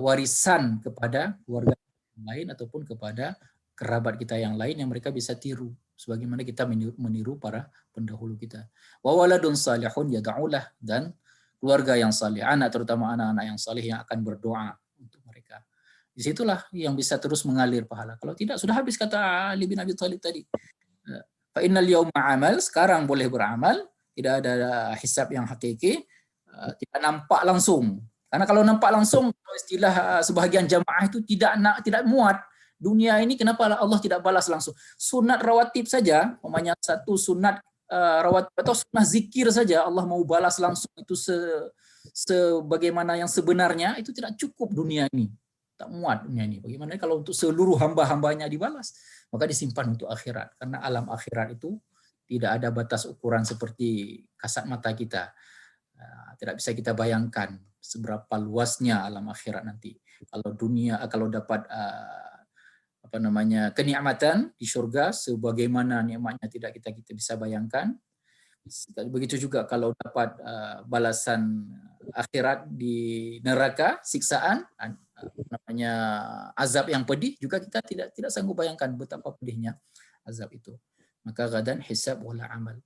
warisan kepada keluarga yang lain ataupun kepada kerabat kita yang lain yang mereka bisa tiru. Sebagaimana kita meniru para pendahulu kita. Wa waladun salihun yad'ulah, dan keluarga yang saleh, anak terutama anak-anak yang saleh yang akan berdoa untuk mereka. Disitulah yang bisa terus mengalir pahala. Kalau tidak, sudah habis, kata Ali bin Abi Thalib tadi. Fa innal yawma amal, sekarang boleh beramal, tidak ada hisab yang hakiki, tidak nampak langsung. Karena kalau nampak langsung, istilah sebahagian jamaah itu tidak muat. Dunia ini kenapa Allah tidak balas langsung? Sunat rawatib saja, umpamanya satu sunat rawatib atau sunnah zikir saja Allah mau balas langsung itu sebagaimana yang sebenarnya, itu tidak cukup dunia ini. Tak muat dunia ini. Bagaimana kalau untuk seluruh hamba-hambanya dibalas? Maka disimpan untuk akhirat. Karena alam akhirat itu tidak ada batas ukuran seperti kasat mata kita. Tidak bisa kita bayangkan seberapa luasnya alam akhirat nanti. Kalau dunia, kalau dapat kenikmatan di surga, sebagaimana nikmatnya tidak kita bisa bayangkan. Begitu juga kalau dapat balasan akhirat di neraka, siksaan, azab yang pedih, juga kita tidak sanggup bayangkan betapa pedihnya azab itu. Maka gadan hisab wala amal.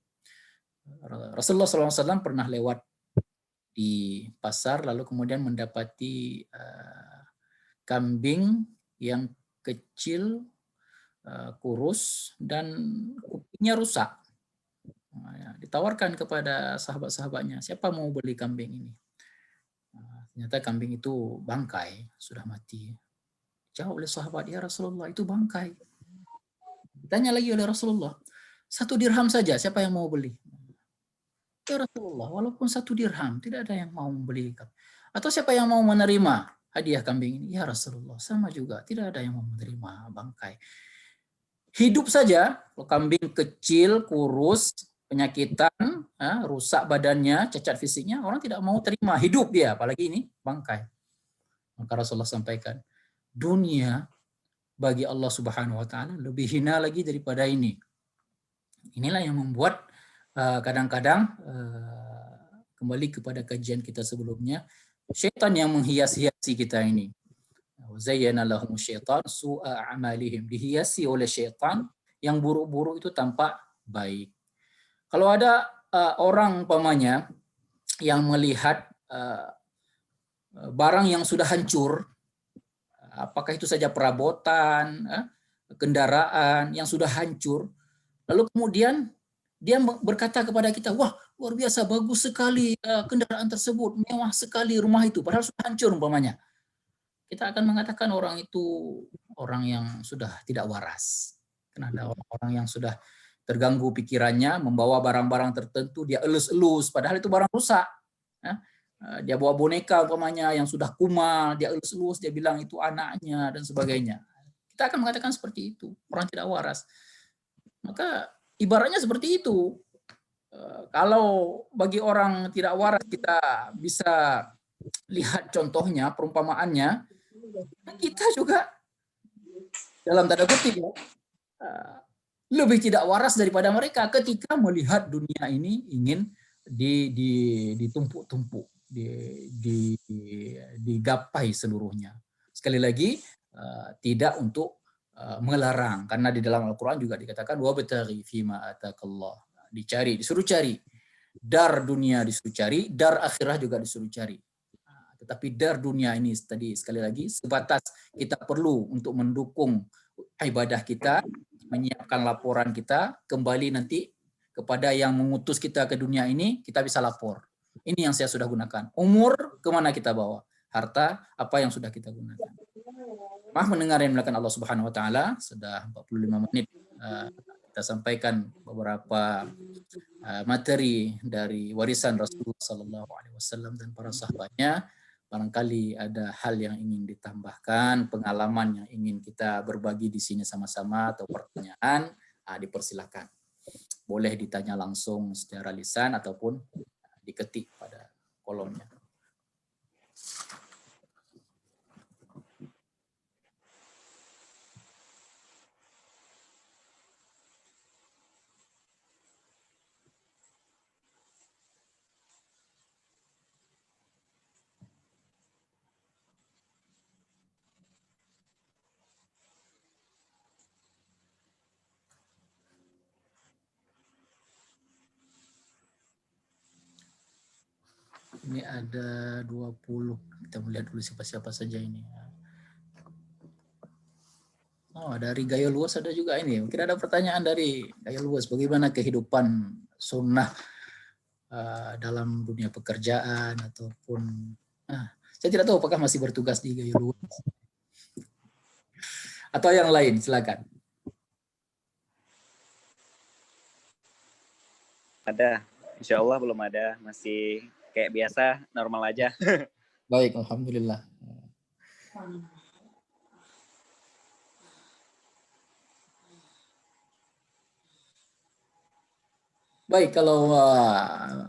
Rasulullah SAW pernah lewat di pasar, lalu kemudian mendapati kambing yang kecil, kurus, dan kupingnya rusak. Ditawarkan kepada sahabat-sahabatnya, siapa mau beli kambing ini? Ternyata kambing itu bangkai, sudah mati. Jawab oleh sahabat, ya Rasulullah, itu bangkai. Ditanya lagi oleh Rasulullah, 1 dirham saja, siapa yang mau beli? Ya Rasulullah, walaupun 1 dirham, tidak ada yang mau membeli. Atau siapa yang mau menerima hadiah kambing ini? Ya Rasulullah, sama juga, tidak ada yang mau menerima bangkai. Hidup saja, kambing kecil, kurus, penyakitan, rusak badannya, cacat fisiknya, orang tidak mau terima. Hidup dia, apalagi ini bangkai. Maka Rasulullah sampaikan, dunia bagi Allah Subhanahu wa taala lebih hina lagi daripada ini. Inilah yang membuat kadang-kadang kembali kepada kajian kita sebelumnya, syaitan yang menghias-hiasi kita ini. Zayyana lahum syaitan su'a a'malihim, dihiasi oleh syaitan yang buruk-buruk itu tampak baik. Kalau ada orang umpamanya yang melihat barang yang sudah hancur, apakah itu saja perabotan, kendaraan yang sudah hancur, lalu kemudian dia berkata kepada kita, wah luar biasa bagus sekali kendaraan tersebut, mewah sekali rumah itu, padahal sudah hancur umpamanya. Kita akan mengatakan orang itu orang yang sudah tidak waras. Karena ada orang-orang yang sudah terganggu pikirannya, membawa barang-barang tertentu, dia elus-elus, padahal itu barang rusak. Dia bawa boneka umpamanya yang sudah kumal, dia elus-elus, dia bilang itu anaknya dan sebagainya. Kita akan mengatakan seperti itu, orang tidak waras. Maka ibaratnya seperti itu. Kalau bagi orang tidak waras kita bisa lihat contohnya, perumpamaannya, kita juga dalam tanda kutip lebih tidak waras daripada mereka ketika melihat dunia ini ingin ditumpuk-tumpuk, digapai seluruhnya. Sekali lagi tidak untuk melarang, karena di dalam Al-Quran juga dikatakan wabtaghi fima atakallah, dicari, disuruh cari. Dar dunia disuruh cari, dar akhirah juga disuruh cari. Tetapi dar dunia ini tadi sekali lagi sebatas kita perlu untuk mendukung ibadah kita, menyiapkan laporan kita, kembali nanti kepada yang mengutus kita ke dunia ini, kita bisa lapor. Ini yang saya sudah gunakan. Umur, kemana kita bawa? Harta, apa yang sudah kita gunakan? Maaf mendengar yang dilakukan Allah Subhanahu Wa Taala, sudah 45 menit kita sampaikan beberapa materi dari warisan Rasulullah Sallallahu Alaihi Wasallam dan para sahabatnya. Barangkali ada hal yang ingin ditambahkan, pengalaman yang ingin kita berbagi di sini sama-sama, atau pertanyaan, dipersilakan. Boleh ditanya langsung secara lisan ataupun diketik pada kolomnya. Ini ada 20. Kita melihat dulu siapa-siapa saja ini. Oh, dari Gaya Luas ada juga ini. Mungkin ada pertanyaan dari Gaya Luas. Bagaimana kehidupan sunnah dalam dunia pekerjaan ataupun saya tidak tahu apakah masih bertugas di Gaya Luas atau yang lain. Silakan. Ada, insya Allah belum ada, masih kayak biasa, normal aja. Baik, alhamdulillah. Baik, kalau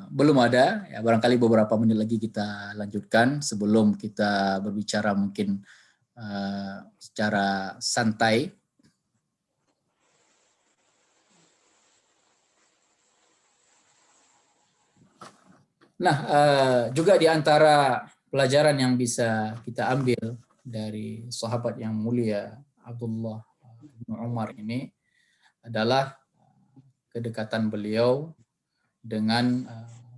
belum ada, ya barangkali beberapa menit lagi kita lanjutkan sebelum kita berbicara mungkin secara santai. Nah, juga di antara pelajaran yang bisa kita ambil dari sahabat yang mulia Abdullah bin Umar ini adalah kedekatan beliau dengan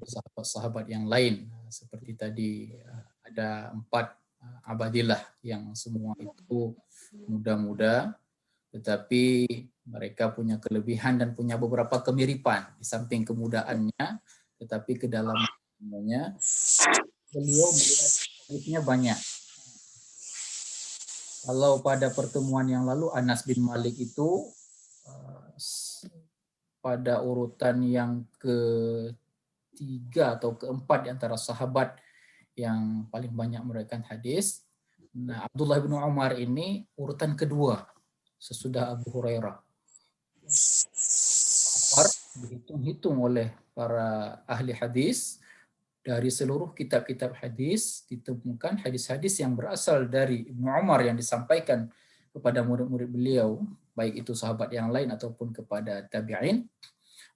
sahabat-sahabat yang lain. Seperti tadi ada 4 abadillah yang semua itu muda-muda, tetapi mereka punya kelebihan dan punya beberapa kemiripan. Di samping kemudaannya, tetapi kedalamannya beliau hadisnya banyak. Kalau pada pertemuan yang lalu Anas bin Malik itu pada urutan yang ke-3 atau ke-4 di antara sahabat yang paling banyak meriwayatkan hadis. Nah, Abdullah bin Umar ini urutan kedua sesudah Abu Hurairah. Umar dihitung-hitung oleh para ahli hadis. Dari seluruh kitab-kitab hadis ditemukan hadis-hadis yang berasal dari Ibnu Umar yang disampaikan kepada murid-murid beliau, baik itu sahabat yang lain ataupun kepada tabi'in,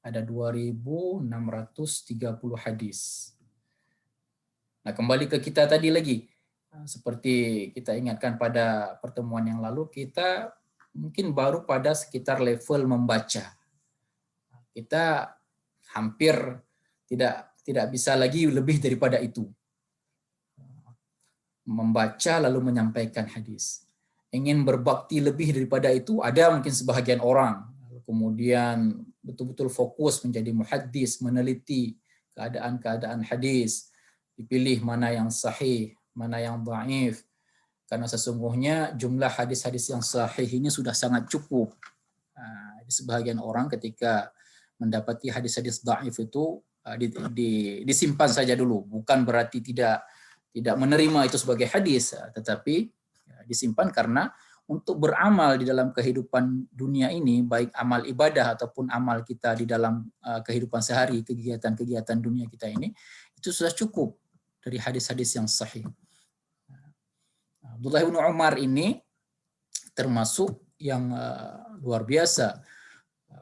ada 2.630 hadis. Nah, kembali ke kita tadi lagi. Seperti kita ingatkan pada pertemuan yang lalu, kita mungkin baru pada sekitar level membaca. Kita hampir tidak bisa lagi lebih daripada itu. Membaca lalu menyampaikan hadis. Ingin berbakti lebih daripada itu, ada mungkin sebahagian orang. Kemudian betul-betul fokus menjadi muhaddis, meneliti keadaan-keadaan hadis, dipilih mana yang sahih, mana yang dhaif. Karena sesungguhnya jumlah hadis-hadis yang sahih ini sudah sangat cukup. Di sebahagian orang ketika mendapati hadis-hadis dhaif itu disimpan saja dulu, bukan berarti tidak menerima itu sebagai hadis, tetapi disimpan karena untuk beramal di dalam kehidupan dunia ini, baik amal ibadah ataupun amal kita di dalam kehidupan sehari, kegiatan-kegiatan dunia kita ini, itu sudah cukup dari hadis-hadis yang sahih. Abdullah bin Umar ini termasuk yang luar biasa.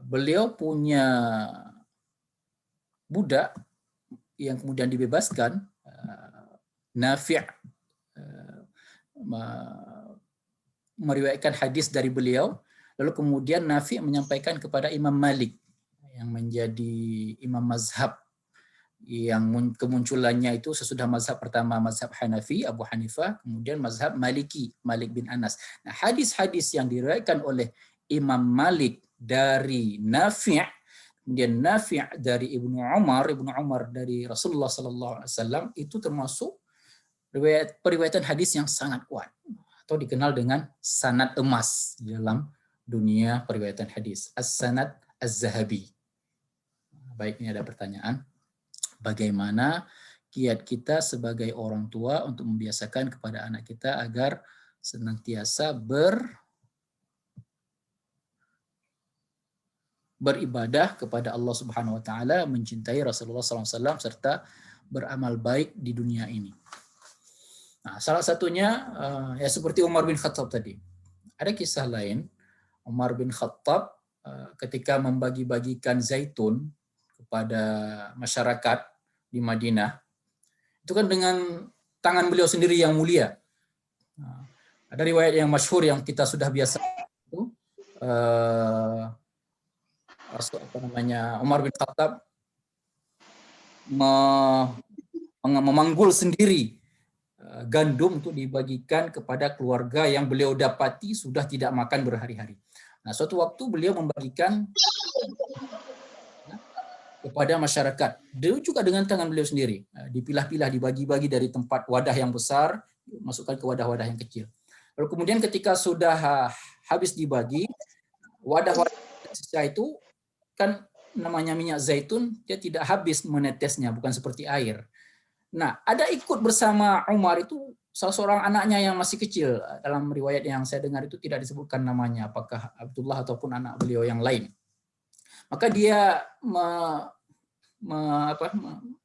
Beliau punya budak yang kemudian dibebaskan, Nafi' meriwayatkan hadis dari beliau, lalu kemudian Nafi' menyampaikan kepada Imam Malik yang menjadi imam mazhab yang kemunculannya itu sesudah mazhab pertama, mazhab Hanafi, Abu Hanifah, kemudian mazhab Maliki, Malik bin Anas. Nah, hadis-hadis yang diriwayatkan oleh Imam Malik dari Nafi', kemudian Nafi' dari Ibnu Umar dari Rasulullah sallallahu alaihi wasallam, itu termasuk periwayatan hadis yang sangat kuat atau dikenal dengan sanad emas di dalam dunia periwayatan hadis, as-sanad az-zahabi. Baik, ini ada pertanyaan. Bagaimana kiat kita sebagai orang tua untuk membiasakan kepada anak kita agar senantiasa beribadah kepada Allah Subhanahu wa taala, mencintai Rasulullah SAW serta beramal baik di dunia ini. Nah, salah satunya ya seperti Umar bin Khattab tadi. Ada kisah lain, Umar bin Khattab ketika membagi-bagikan zaitun kepada masyarakat di Madinah, itu kan dengan tangan beliau sendiri yang mulia. Nah, ada riwayat yang masyhur yang kita sudah biasa itu, Umar bin Khattab memanggul sendiri gandum untuk dibagikan kepada keluarga yang beliau dapati sudah tidak makan berhari-hari. Nah, suatu waktu beliau membagikan kepada masyarakat. Dia juga dengan tangan beliau sendiri. Dipilah-pilah, dibagi-bagi dari tempat wadah yang besar, masukkan ke wadah-wadah yang kecil. Lalu kemudian ketika sudah habis dibagi, wadah-wadah sisa itu kan namanya minyak zaitun, dia tidak habis menetesnya, bukan seperti air. Nah, ada ikut bersama Umar itu salah seorang anaknya yang masih kecil. Dalam riwayat yang saya dengar itu tidak disebutkan namanya, apakah Abdullah ataupun anak beliau yang lain. Maka dia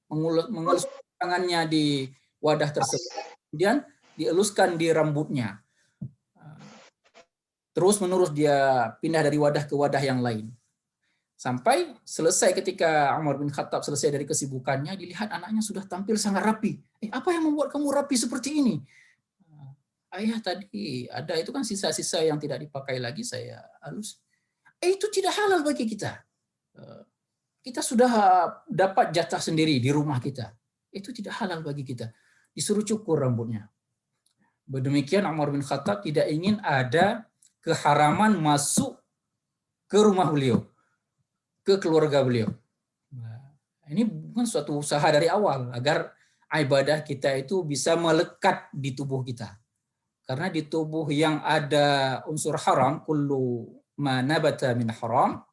mengelus tangannya di wadah tersebut, kemudian dieluskan di rambutnya. Terus menerus dia pindah dari wadah ke wadah yang lain. Sampai selesai ketika Umar bin Khattab selesai dari kesibukannya, dilihat anaknya sudah tampil sangat rapi. Apa yang membuat kamu rapi seperti ini? Ayah tadi ada itu kan sisa-sisa yang tidak dipakai lagi, saya halus. Itu tidak halal bagi kita. Kita sudah dapat jatah sendiri di rumah kita. Itu tidak halal bagi kita. Disuruh cukur rambutnya. Demikian Umar bin Khattab tidak ingin ada keharaman masuk ke rumah beliau, ke keluarga beliau. Nah, ini bukan suatu usaha dari awal agar ibadah kita itu bisa melekat di tubuh kita. Karena di tubuh yang ada unsur haram, kullu ma nabata min haram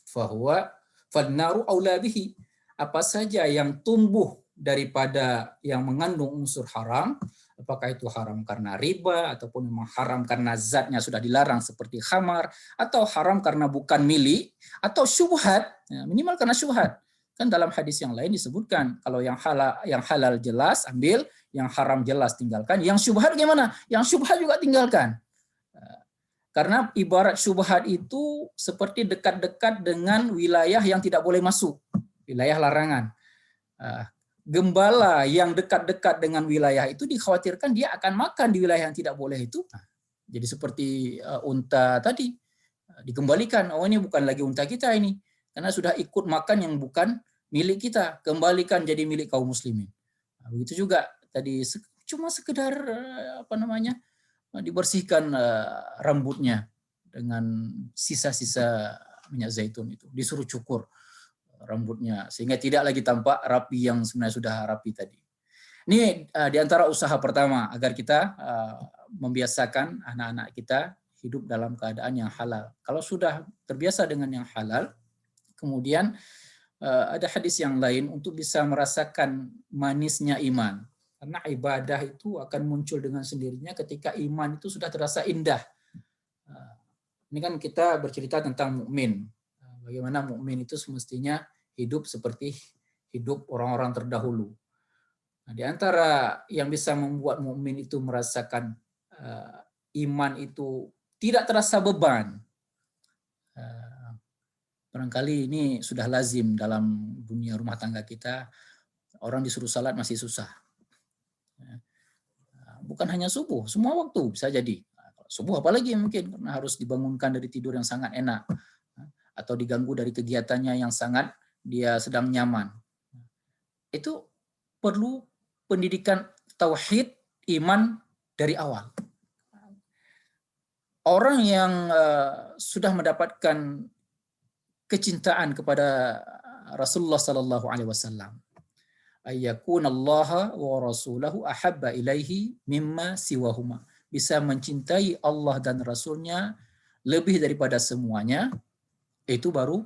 fahuwa fannaru aula bihi. Apa saja yang tumbuh daripada yang mengandung unsur haram, apakah itu haram karena riba, ataupun memang haram karena zatnya sudah dilarang seperti khamar, atau haram karena bukan milik, atau syubhat, ya, minimal karena syubhat. Kan dalam hadis yang lain disebutkan, kalau yang halal jelas ambil, yang haram jelas tinggalkan, yang syubhat gimana? Yang syubhat juga tinggalkan. Karena ibarat syubhat itu seperti dekat-dekat dengan wilayah yang tidak boleh masuk, wilayah larangan. Gembala yang dekat-dekat dengan wilayah itu dikhawatirkan dia akan makan di wilayah yang tidak boleh itu, Jadi seperti unta tadi dikembalikan. Oh, ini bukan lagi unta kita ini, karena sudah ikut makan yang bukan milik kita. Kembalikan jadi milik kaum muslimin. Nah, begitu juga tadi cuma sekedar dibersihkan rambutnya dengan sisa-sisa minyak zaitun itu, disuruh cukur rambutnya sehingga tidak lagi tampak rapi yang sebenarnya sudah rapi tadi. Ini di antara usaha pertama agar kita membiasakan anak-anak kita hidup dalam keadaan yang halal. Kalau sudah terbiasa dengan yang halal, kemudian ada hadis yang lain untuk bisa merasakan manisnya iman. Karena ibadah itu akan muncul dengan sendirinya ketika iman itu sudah terasa indah. Ini kan kita bercerita tentang mukmin. Bagaimana mukmin itu semestinya hidup seperti hidup orang-orang terdahulu. Nah, di antara yang bisa membuat mukmin itu merasakan iman itu tidak terasa beban. Barangkali ini sudah lazim dalam dunia rumah tangga kita, orang disuruh salat masih susah. Bukan hanya subuh, semua waktu bisa jadi. Subuh apalagi mungkin karena harus dibangunkan dari tidur yang sangat enak atau diganggu dari kegiatannya yang sangat dia sedang nyaman. Itu perlu pendidikan tauhid iman dari awal. Orang yang sudah mendapatkan kecintaan kepada Rasulullah sallallahu alaihi wasallam, ayyakuna wa rasulahu ahabba ilaihi mimma siwahuma, bisa mencintai Allah dan Rasulnya lebih daripada semuanya, itu baru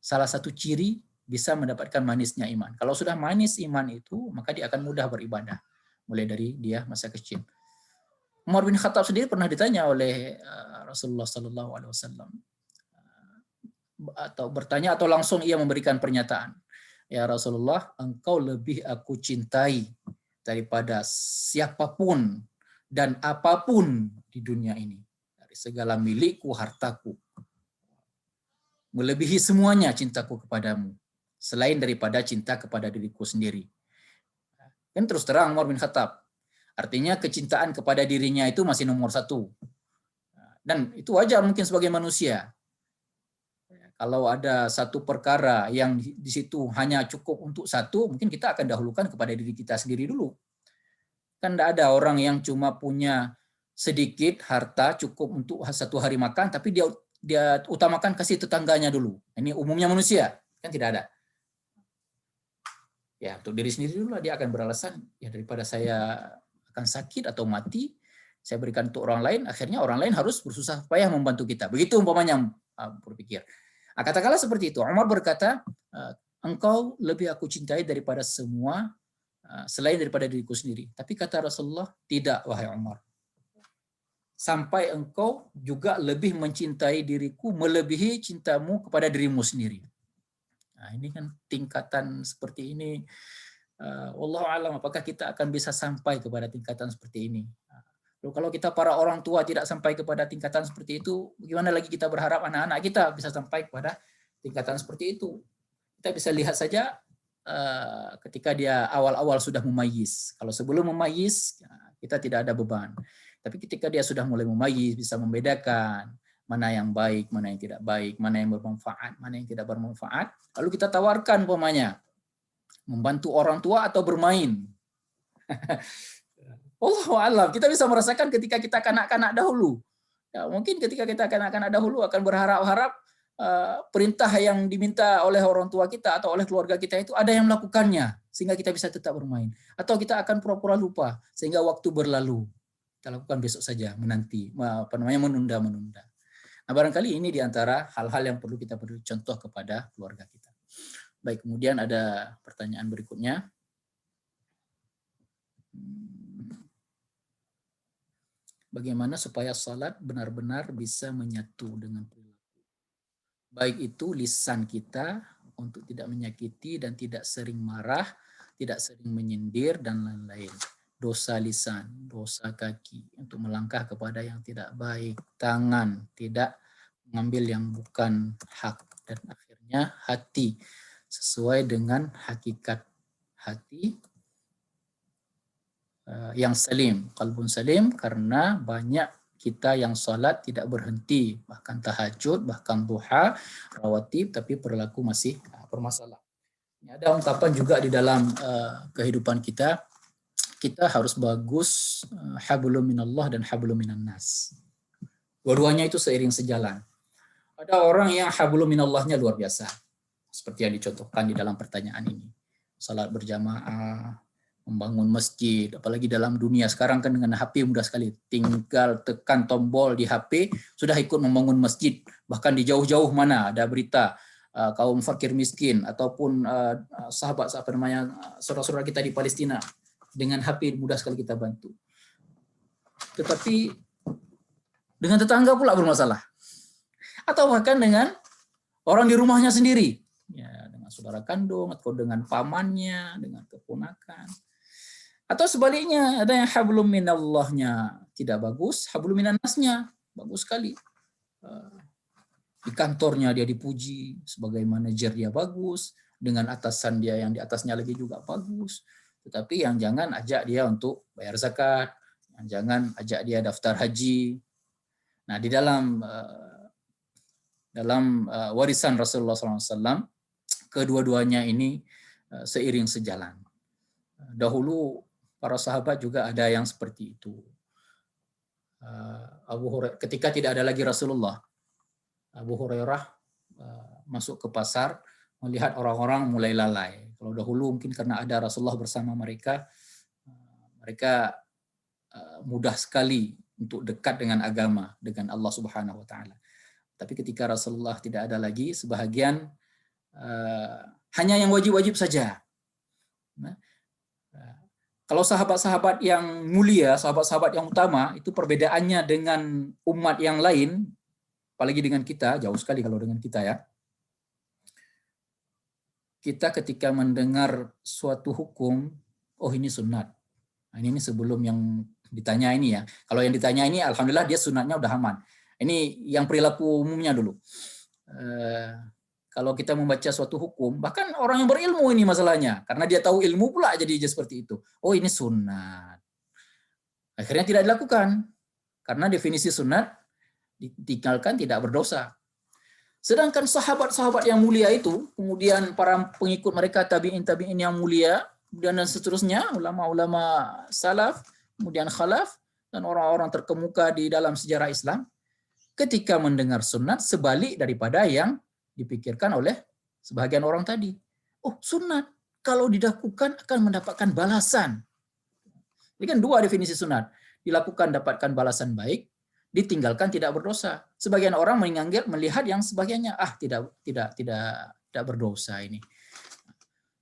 salah satu ciri bisa mendapatkan manisnya iman. Kalau sudah manis iman itu, maka dia akan mudah beribadah. Mulai dari dia masa kecil. Umar bin Khattab sendiri pernah ditanya oleh Rasulullah Sallallahu Alaihi Wasallam, atau bertanya atau langsung ia memberikan pernyataan, ya Rasulullah, engkau lebih aku cintai daripada siapapun dan apapun di dunia ini, dari segala milikku, hartaku, melebihi semuanya cintaku kepadamu, selain daripada cinta kepada diriku sendiri. Kan terus terang Umar bin Khattab, artinya kecintaan kepada dirinya itu masih nomor satu. Dan itu wajar mungkin sebagai manusia. Kalau ada satu perkara yang di situ hanya cukup untuk satu, mungkin kita akan dahulukan kepada diri kita sendiri dulu. Kan tidak ada orang yang cuma punya sedikit harta cukup untuk satu hari makan, tapi dia utamakan kasih tetangganya dulu. Ini umumnya manusia, kan tidak ada. Ya, untuk diri sendiri dulu dia akan beralasan, ya daripada saya akan sakit atau mati, saya berikan untuk orang lain, akhirnya orang lain harus bersusah payah membantu kita. Begitu umpamanya berpikir. Katakanlah seperti itu. Umar berkata, engkau lebih aku cintai daripada semua selain daripada diriku sendiri. Tapi kata Rasulullah, tidak wahai Umar. Sampai engkau juga lebih mencintai diriku melebihi cintamu kepada dirimu sendiri. Nah, ini kan tingkatan seperti ini. Wallahu a'lam, apakah kita akan bisa sampai kepada tingkatan seperti ini? Kalau kita para orang tua tidak sampai kepada tingkatan seperti itu, bagaimana lagi kita berharap anak-anak kita bisa sampai kepada tingkatan seperti itu? Kita bisa lihat saja ketika dia awal-awal sudah memayyiz. Kalau sebelum memayyiz, kita tidak ada beban. Tapi ketika dia sudah mulai memayyiz, bisa membedakan mana yang baik, mana yang tidak baik, mana yang bermanfaat, mana yang tidak bermanfaat. Lalu kita tawarkan umpamanya membantu orang tua atau bermain. Allahu a'lam, kita bisa merasakan ketika kita kanak-kanak dahulu. Ya, mungkin ketika kita kanak-kanak dahulu akan berharap-harap perintah yang diminta oleh orang tua kita atau oleh keluarga kita itu ada yang melakukannya sehingga kita bisa tetap bermain. Atau kita akan pura-pura lupa sehingga waktu berlalu. Kita lakukan besok saja, menanti, menunda. Nah, barangkali ini diantara hal-hal yang perlu kita beri contoh kepada keluarga kita. Baik, kemudian ada pertanyaan berikutnya. Bagaimana supaya salat benar-benar bisa menyatu dengan perilaku? Baik itu lisan kita untuk tidak menyakiti dan tidak sering marah, tidak sering menyindir dan lain-lain. Dosa lisan, dosa kaki untuk melangkah kepada yang tidak baik, tangan tidak mengambil yang bukan hak, dan akhirnya hati sesuai dengan hakikat hati yang salim, qalbun salim, karena banyak kita yang salat tidak berhenti, bahkan tahajud, bahkan duha, rawatib, tapi perilaku masih bermasalah. Ada ungkapan juga di dalam kehidupan kita harus bagus hablum minallah dan hablum minan nas. Dua-duanya itu seiring sejalan. Ada orang yang hablum minallahnya luar biasa, seperti yang dicontohkan di dalam pertanyaan ini. Salat berjamaah, membangun masjid, apalagi dalam dunia sekarang kan dengan HP mudah sekali. Tinggal tekan tombol di HP, sudah ikut membangun masjid. Bahkan di jauh-jauh mana ada berita kaum fakir miskin ataupun sahabat saudara-saudara kita di Palestina, dengan HP mudah sekali kita bantu. Tetapi dengan tetangga pula bermasalah. Atau bahkan dengan orang di rumahnya sendiri. Ya, dengan saudara kandung atau dengan pamannya, dengan keponakan. Atau sebaliknya, ada yang hablum minallahnya tidak bagus, hablum minannasnya bagus sekali. Di kantornya dia dipuji, sebagai manajer dia bagus, dengan atasan dia yang di atasnya lagi juga bagus. Tetapi yang jangan ajak dia untuk bayar zakat, yang jangan ajak dia daftar haji. Nah, di dalam warisan Rasulullah SAW, kedua-duanya ini seiring sejalan. Dahulu para sahabat juga ada yang seperti itu. Abu Hurairah, ketika tidak ada lagi Rasulullah, Abu Hurairah masuk ke pasar, melihat orang-orang mulai lalai. Kalau dahulu mungkin karena ada Rasulullah bersama mereka, mereka mudah sekali untuk dekat dengan agama, dengan Allah Subhanahu wa taala. Tapi ketika Rasulullah tidak ada lagi, sebahagian hanya yang wajib-wajib saja. Nah, kalau sahabat-sahabat yang mulia, sahabat-sahabat yang utama, itu perbedaannya dengan umat yang lain, apalagi dengan kita, jauh sekali kalau dengan kita ya. Kita ketika mendengar suatu hukum, oh ini sunat. Nah, ini sebelum yang ditanya ini ya. Kalau yang ditanya ini, alhamdulillah dia sunatnya udah aman. Ini yang perilaku umumnya dulu. Kalau kita membaca suatu hukum, bahkan orang yang berilmu ini masalahnya, karena dia tahu ilmu pula jadi seperti itu. Oh ini sunat. Akhirnya tidak dilakukan, karena definisi sunat ditinggalkan tidak berdosa. Sedangkan sahabat-sahabat yang mulia itu, kemudian para pengikut mereka tabi'in yang mulia, kemudian dan seterusnya, ulama-ulama salaf, kemudian khalaf, dan orang-orang terkemuka di dalam sejarah Islam, ketika mendengar sunat sebalik daripada yang dipikirkan oleh sebagian orang tadi. Oh, sunat kalau dilakukan akan mendapatkan balasan. Ini kan dua definisi sunat. Dilakukan dapatkan balasan baik, ditinggalkan tidak berdosa. Sebagian orang melihat yang sebagiannya tidak berdosa ini.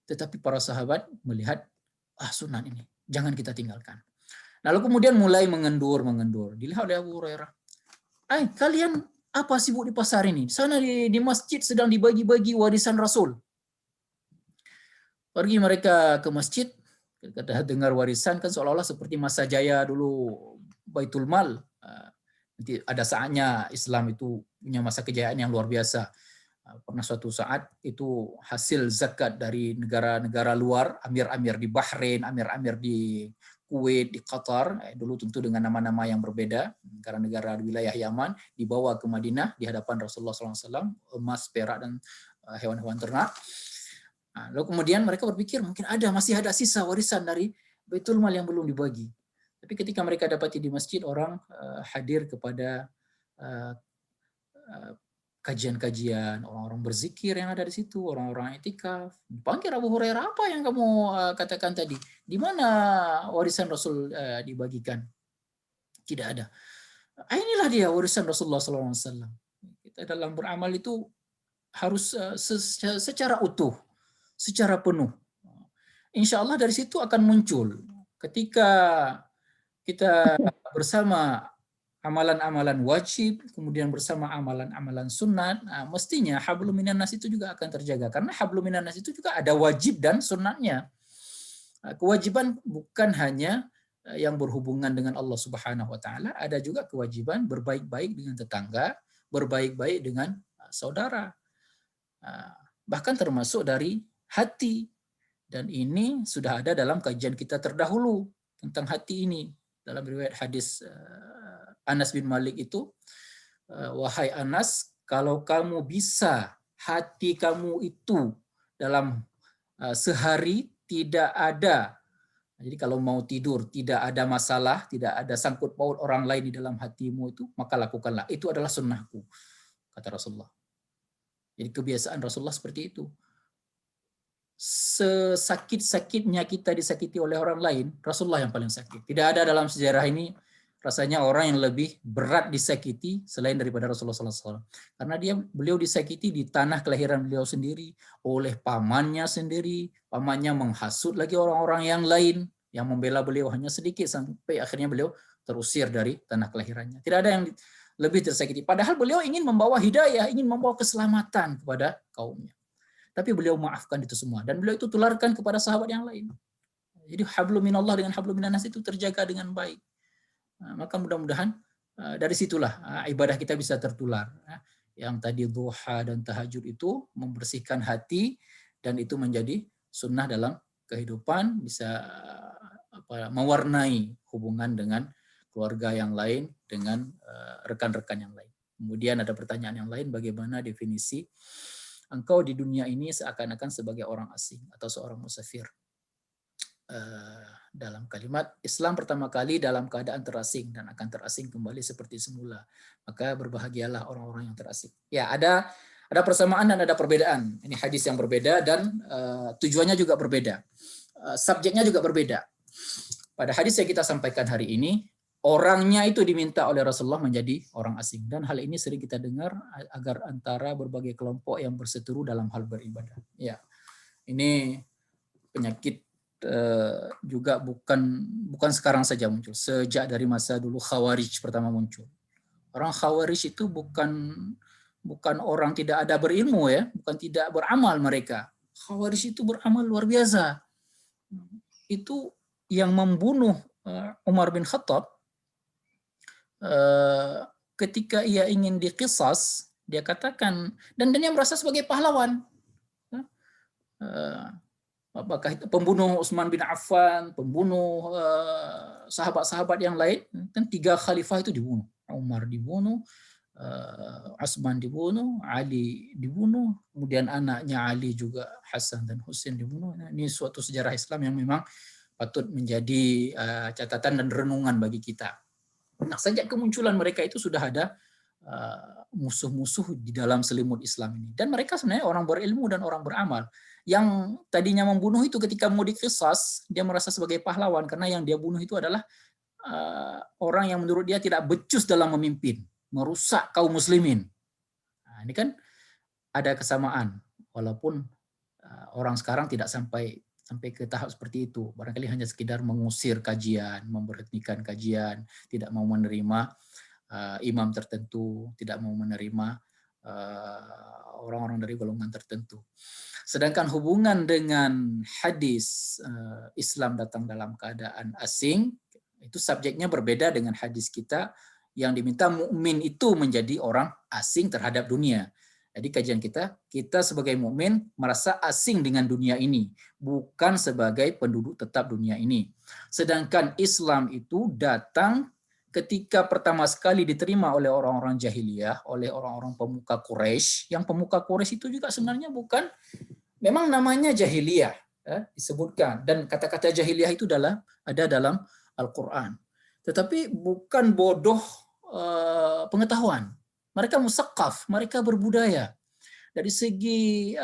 Tetapi para sahabat melihat sunat ini jangan kita tinggalkan. Lalu kemudian mulai mengendur. Dilihat oleh Abu Hurairah. Kalian apa sibuk di pasar ini? Sana di masjid sedang dibagi-bagi warisan Rasul. Pergi mereka ke masjid, kita dengar warisan kan seolah-olah seperti masa jaya dulu Baitul Mal. Nanti ada saatnya Islam itu punya masa kejayaan yang luar biasa. Pernah suatu saat itu hasil zakat dari negara-negara luar, amir-amir di Bahrain, amir-amir di Kuwait, di Qatar, dulu tentu dengan nama-nama yang berbeda, negara-negara di wilayah Yaman, dibawa ke Madinah di hadapan Rasulullah SAW, emas, perak, dan hewan-hewan ternak. Lalu kemudian mereka berpikir mungkin masih ada sisa warisan dari Baitul Mal yang belum dibagi. Tapi ketika mereka dapati di masjid, orang hadir kepada kajian-kajian, orang-orang berzikir yang ada di situ, orang-orang i'tikaf. Panggil Abu Hurairah, apa yang kamu katakan tadi? Di mana warisan Rasul dibagikan? Tidak ada. Inilah dia warisan Rasulullah SAW. Kita dalam beramal itu harus secara utuh, secara penuh. Insya Allah dari situ akan muncul. Ketika kita bersama amalan-amalan wajib, kemudian bersama amalan-amalan sunat, mestinya hablum minan nas itu juga akan terjaga. Karena hablum minan nas itu juga ada wajib dan sunatnya. Kewajiban bukan hanya yang berhubungan dengan Allah Subhanahu wa taala, ada juga kewajiban berbaik-baik dengan tetangga, berbaik-baik dengan saudara. Bahkan termasuk dari hati. Dan ini sudah ada dalam kajian kita terdahulu tentang hati ini. Dalam riwayat hadis Anas bin Malik itu, wahai Anas, kalau kamu bisa hati kamu itu dalam sehari tidak ada, jadi kalau mau tidur tidak ada masalah, tidak ada sangkut paut orang lain di dalam hatimu itu, maka lakukanlah. Itu adalah sunnahku, kata Rasulullah. Jadi kebiasaan Rasulullah seperti itu. Sesakit-sakitnya kita disakiti oleh orang lain, Rasulullah yang paling sakit. Tidak ada dalam sejarah ini rasanya orang yang lebih berat disakiti selain daripada Rasulullah SAW. Karena beliau disakiti di tanah kelahiran beliau sendiri, oleh pamannya sendiri, pamannya menghasut lagi orang-orang yang lain, yang membela beliau hanya sedikit, sampai akhirnya beliau terusir dari tanah kelahirannya. Tidak ada yang lebih tersakiti. Padahal beliau ingin membawa hidayah, ingin membawa keselamatan kepada kaumnya. Tapi beliau maafkan itu semua. Dan beliau itu tularkan kepada sahabat yang lain. Jadi hablum minallah dengan hablum minan nas itu terjaga dengan baik. Maka mudah-mudahan dari situlah ibadah kita bisa tertular. Yang tadi duha dan tahajud itu membersihkan hati, dan itu menjadi sunnah dalam kehidupan, bisa mewarnai hubungan dengan keluarga yang lain, dengan rekan-rekan yang lain. Kemudian ada pertanyaan yang lain, bagaimana definisi engkau di dunia ini seakan-akan sebagai orang asing atau seorang musafir. Dalam kalimat Islam pertama kali dalam keadaan terasing dan akan terasing kembali seperti semula. Maka berbahagialah orang-orang yang terasing. Ya, ada persamaan dan ada perbedaan. Ini hadis yang berbeda dan tujuannya juga berbeda. Subjeknya juga berbeda. Pada hadis yang kita sampaikan hari ini, orangnya itu diminta oleh Rasulullah menjadi orang asing. Dan hal ini sering kita dengar agar antara berbagai kelompok yang berseteru dalam hal beribadah. Ya, ini penyakit juga bukan sekarang saja muncul. Sejak dari masa dulu Khawarij pertama muncul. Orang Khawarij itu bukan orang tidak ada berilmu ya, bukan tidak beramal mereka. Khawarij itu beramal luar biasa. Itu yang membunuh Umar bin Khattab ketika ia ingin diqisas, dia katakan, dan dia merasa sebagai pahlawan. Apakah itu pembunuh Utsman bin Affan, pembunuh sahabat-sahabat yang lain, kan 3 khalifah itu dibunuh. Umar dibunuh, Utsman dibunuh, Ali dibunuh, kemudian anaknya Ali juga Hasan dan Husain dibunuh. Nah, ini suatu sejarah Islam yang memang patut menjadi catatan dan renungan bagi kita. Nah, sejak kemunculan mereka itu sudah ada musuh-musuh di dalam selimut Islam ini. Dan mereka sebenarnya orang berilmu dan orang beramal. Yang tadinya membunuh itu ketika mau diqisas, dia merasa sebagai pahlawan karena yang dia bunuh itu adalah orang yang menurut dia tidak becus dalam memimpin, merusak kaum muslimin. Nah, ini kan ada kesamaan, walaupun orang sekarang tidak sampai ke tahap seperti itu. Barangkali hanya sekedar mengusir kajian, memberhentikan kajian, tidak mau menerima imam tertentu, tidak mau menerima orang-orang dari golongan tertentu. Sedangkan hubungan dengan hadis Islam datang dalam keadaan asing, itu subjeknya berbeda dengan hadis kita yang diminta mukmin itu menjadi orang asing terhadap dunia. Jadi kajian kita sebagai mukmin merasa asing dengan dunia ini, bukan sebagai penduduk tetap dunia ini. Sedangkan Islam itu datang ketika pertama sekali diterima oleh orang-orang jahiliyah, oleh orang-orang pemuka Quraisy. Yang pemuka Quraisy itu juga sebenarnya memang namanya jahiliyah, disebutkan, dan kata-kata jahiliyah itu ada dalam Al-Quran. Tetapi bukan bodoh pengetahuan. Mereka musaqqaf, mereka berbudaya. Dari segi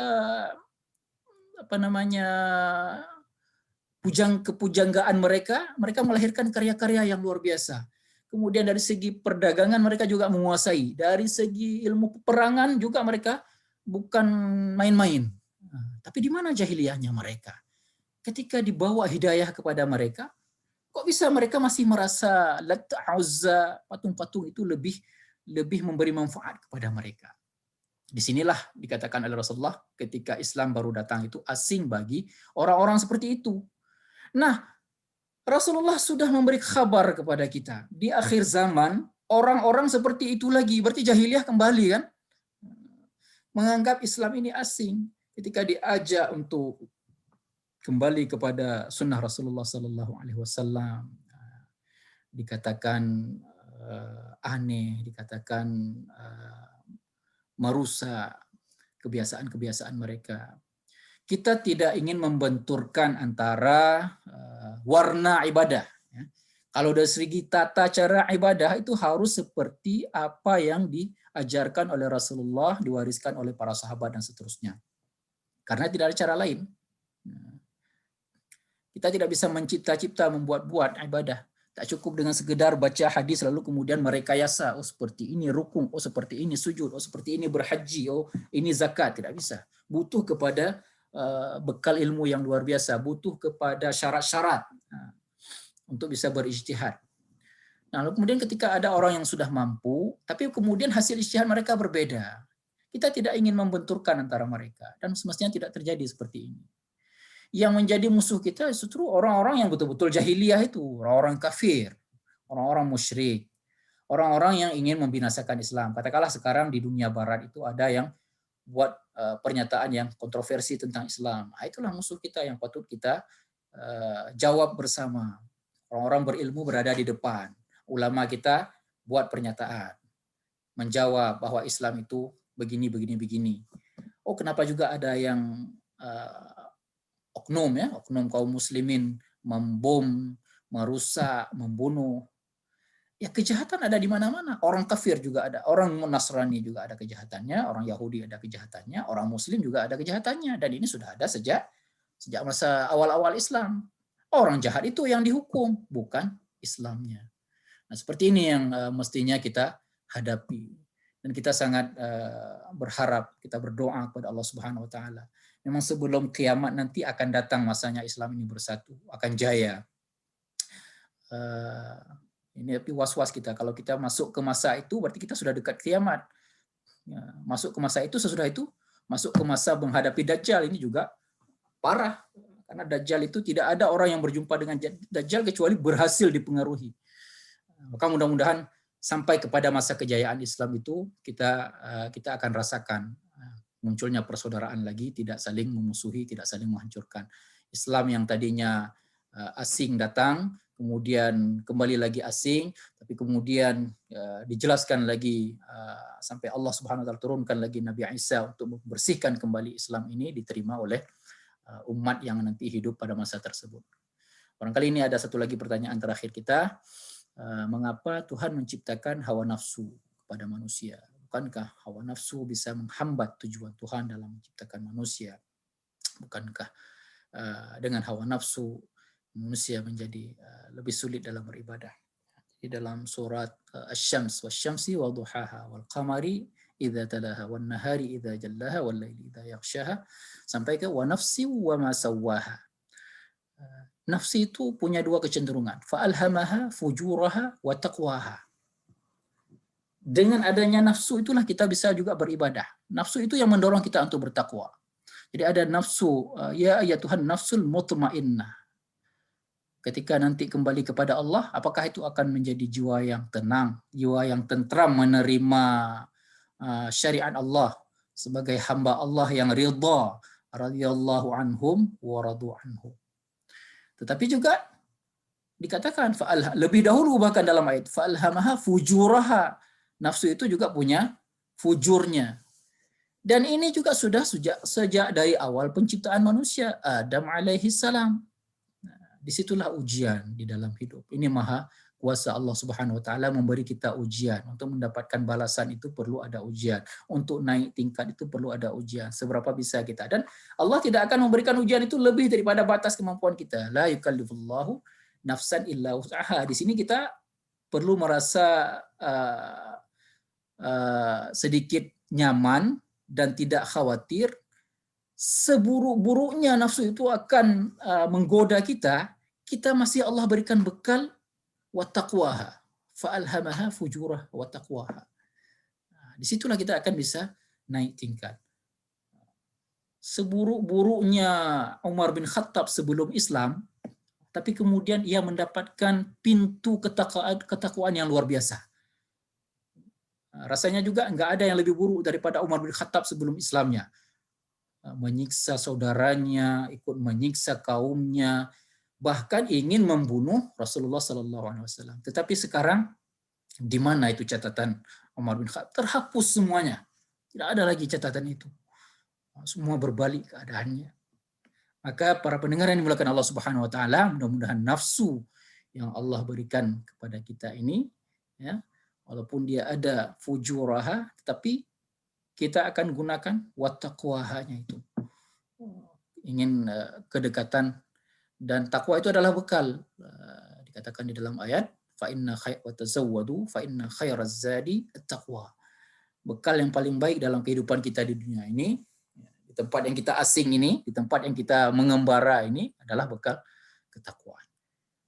kepujanggaan mereka melahirkan karya-karya yang luar biasa. Kemudian dari segi perdagangan mereka juga menguasai. Dari segi ilmu peperangan juga mereka bukan main-main. Tapi di mana jahiliyahnya mereka? Ketika dibawa hidayah kepada mereka, kok bisa mereka masih merasa Lat, Uzza, patung-patung itu lebih memberi manfaat kepada mereka. Disinilah dikatakan oleh Rasulullah ketika Islam baru datang itu asing bagi orang-orang seperti itu. Nah, Rasulullah sudah memberi kabar kepada kita. Di akhir zaman, orang-orang seperti itu lagi. Berarti jahiliyah kembali kan? Menganggap Islam ini asing. Ketika diajak untuk kembali kepada sunnah Rasulullah SAW, dikatakan aneh, dikatakan merusak kebiasaan-kebiasaan mereka. Kita tidak ingin membenturkan antara warna ibadah. Kalau dari segi tata cara ibadah itu harus seperti apa yang diajarkan oleh Rasulullah, diwariskan oleh para sahabat dan seterusnya. Karena tidak ada cara lain. Kita tidak bisa mencipta-cipta, membuat-buat ibadah. Tak cukup dengan sekedar baca hadis lalu kemudian merekayasa, oh seperti ini rukun, oh seperti ini sujud, oh seperti ini berhaji, oh ini zakat. Tidak bisa. Butuh kepada bekal ilmu yang luar biasa, butuh kepada syarat-syarat untuk bisa berijtihad. Nah, lalu kemudian ketika ada orang yang sudah mampu, tapi kemudian hasil ijtihad mereka berbeda. Kita tidak ingin membenturkan antara mereka, dan semestinya tidak terjadi seperti ini. Yang menjadi musuh kita justru orang-orang yang betul-betul jahiliyah itu, orang-orang kafir, orang-orang musyrik, orang-orang yang ingin membinasakan Islam. Katakanlah sekarang di dunia barat itu ada yang buat pernyataan yang kontroversi tentang Islam. Itulah musuh kita yang patut kita jawab bersama. Orang-orang berilmu berada di depan. Ulama kita buat pernyataan, menjawab bahwa Islam itu begini, begini, begini. Oh, kenapa juga ada yang oknum kaum muslimin membom, merusak, membunuh. Ya kejahatan ada di mana-mana. Orang kafir juga ada, orang Nasrani juga ada kejahatannya, orang Yahudi ada kejahatannya, orang Muslim juga ada kejahatannya. Dan ini sudah ada sejak masa awal-awal Islam. Orang jahat itu yang dihukum, bukan Islamnya. Nah, seperti ini yang mestinya kita hadapi. Dan kita sangat berharap, kita berdoa kepada Allah Subhanahu wa taala. Memang sebelum kiamat nanti akan datang masanya Islam ini bersatu, akan jaya. Ini tapi was-was kita. Kalau kita masuk ke masa itu, berarti kita sudah dekat kiamat. Ya, masuk ke masa itu, sesudah itu, masuk ke masa menghadapi Dajjal, ini juga parah. Karena Dajjal itu tidak ada orang yang berjumpa dengan Dajjal kecuali berhasil dipengaruhi. Maka mudah-mudahan sampai kepada masa kejayaan Islam itu kita akan rasakan munculnya persaudaraan lagi, tidak saling memusuhi, tidak saling menghancurkan. Islam yang tadinya asing datang, kemudian kembali lagi asing, tapi kemudian dijelaskan lagi sampai Allah Subhanahu wa taala turunkan lagi Nabi Isa untuk membersihkan kembali Islam ini, diterima oleh umat yang nanti hidup pada masa tersebut. Barangkali ini ada satu lagi pertanyaan terakhir kita. Mengapa Tuhan menciptakan hawa nafsu kepada manusia? Bukankah hawa nafsu bisa menghambat tujuan Tuhan dalam menciptakan manusia? Bukankah dengan hawa nafsu manusia menjadi lebih sulit dalam beribadah? Di dalam surat Asy-Syams, wasyamsi wa duhaha wal qamari idza talaha wan nahari idza jallaha wal laili idza yaghshaha, sampai ke wa nafsi wa ma sawwaha. Nafsi itu punya dua kecenderungan, fa'alhamaha fujuraha wa taqwaha. Dengan adanya nafsu itulah kita bisa juga beribadah. Nafsu itu yang mendorong kita untuk bertakwa. Jadi ada nafsu, ya Tuhan nafsul mutmainnah. Ketika nanti kembali kepada Allah, apakah itu akan menjadi jiwa yang tenang, jiwa yang tentram menerima syariat Allah sebagai hamba Allah yang ridha, radhiyallahu anhum wa radu anhu. Tetapi juga dikatakan lebih dahulu bahkan dalam ayat fa'alhamaha fujuraha. Nafsu itu juga punya fujurnya. Dan ini juga sudah sejak dari awal penciptaan manusia, Adam alaihi salam. Disitulah ujian di dalam hidup. Ini maha kuasa Allah Subhanahu wa taala memberi kita ujian. Untuk mendapatkan balasan itu perlu ada ujian. Untuk naik tingkat itu perlu ada ujian. Seberapa bisa kita. Dan Allah tidak akan memberikan ujian itu lebih daripada batas kemampuan kita. La yukallifullahu nafsan illa wus'aha. Di sini kita perlu merasa sedikit nyaman dan tidak khawatir. Seburuk-buruknya nafsu itu akan menggoda kita, kita masih Allah berikan bekal wa taqwaha, fa'alhamaha fujurah wa taqwaha. Disitulah kita akan bisa naik tingkat. Seburuk-buruknya Umar bin Khattab sebelum Islam, tapi kemudian ia mendapatkan pintu ketakwaan yang luar biasa. Rasanya juga nggak ada yang lebih buruk daripada Umar bin Khattab sebelum Islamnya. Menyiksa saudaranya, ikut menyiksa kaumnya, bahkan ingin membunuh Rasulullah SAW. Tetapi sekarang Di mana itu catatan Umar bin Khattab? Terhapus semuanya. Tidak ada lagi catatan itu. Semua berbalik keadaannya. Maka para pendengar yang dimuliakan Allah Subhanahu wa taala, mudah-mudahan nafsu yang Allah berikan kepada kita ini, ya, walaupun dia ada fujuraha, tetapi kita akan gunakan wattaqwahanya itu. Ingin kedekatan, dan takwa itu adalah bekal. Dikatakan di dalam ayat, fa inna wa tazawwadu fa inna khairaz zadi at-taqwa. Bekal yang paling baik dalam kehidupan kita di dunia ini, di tempat yang kita asing ini, di tempat yang kita mengembara ini adalah bekal ketakwaan.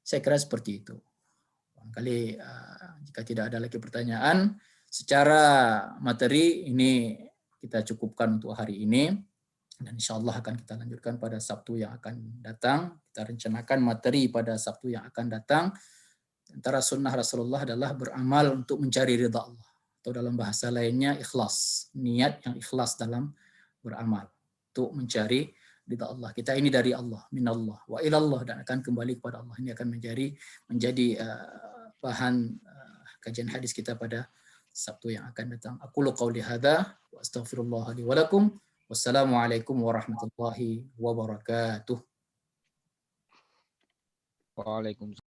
Saya kira seperti itu. Barangkali jika tidak ada lagi pertanyaan, secara materi ini kita cukupkan untuk hari ini, dan insya Allah akan kita lanjutkan pada Sabtu yang akan datang. Kita rencanakan materi pada Sabtu yang akan datang. Antara sunnah Rasulullah adalah beramal untuk mencari ridha Allah, atau dalam bahasa lainnya ikhlas, niat yang ikhlas dalam beramal untuk mencari ridha Allah. Kita ini dari Allah, minallah wa ilallah, dan akan kembali kepada Allah. Ini akan menjadi bahan kajian hadis kita pada Sabtu yang akan datang. Aqulu qauli hadza wa astaghfirullah li wa lakum. Wassalamualaikum warahmatullahi wabarakatuh. Waalaikumsalam.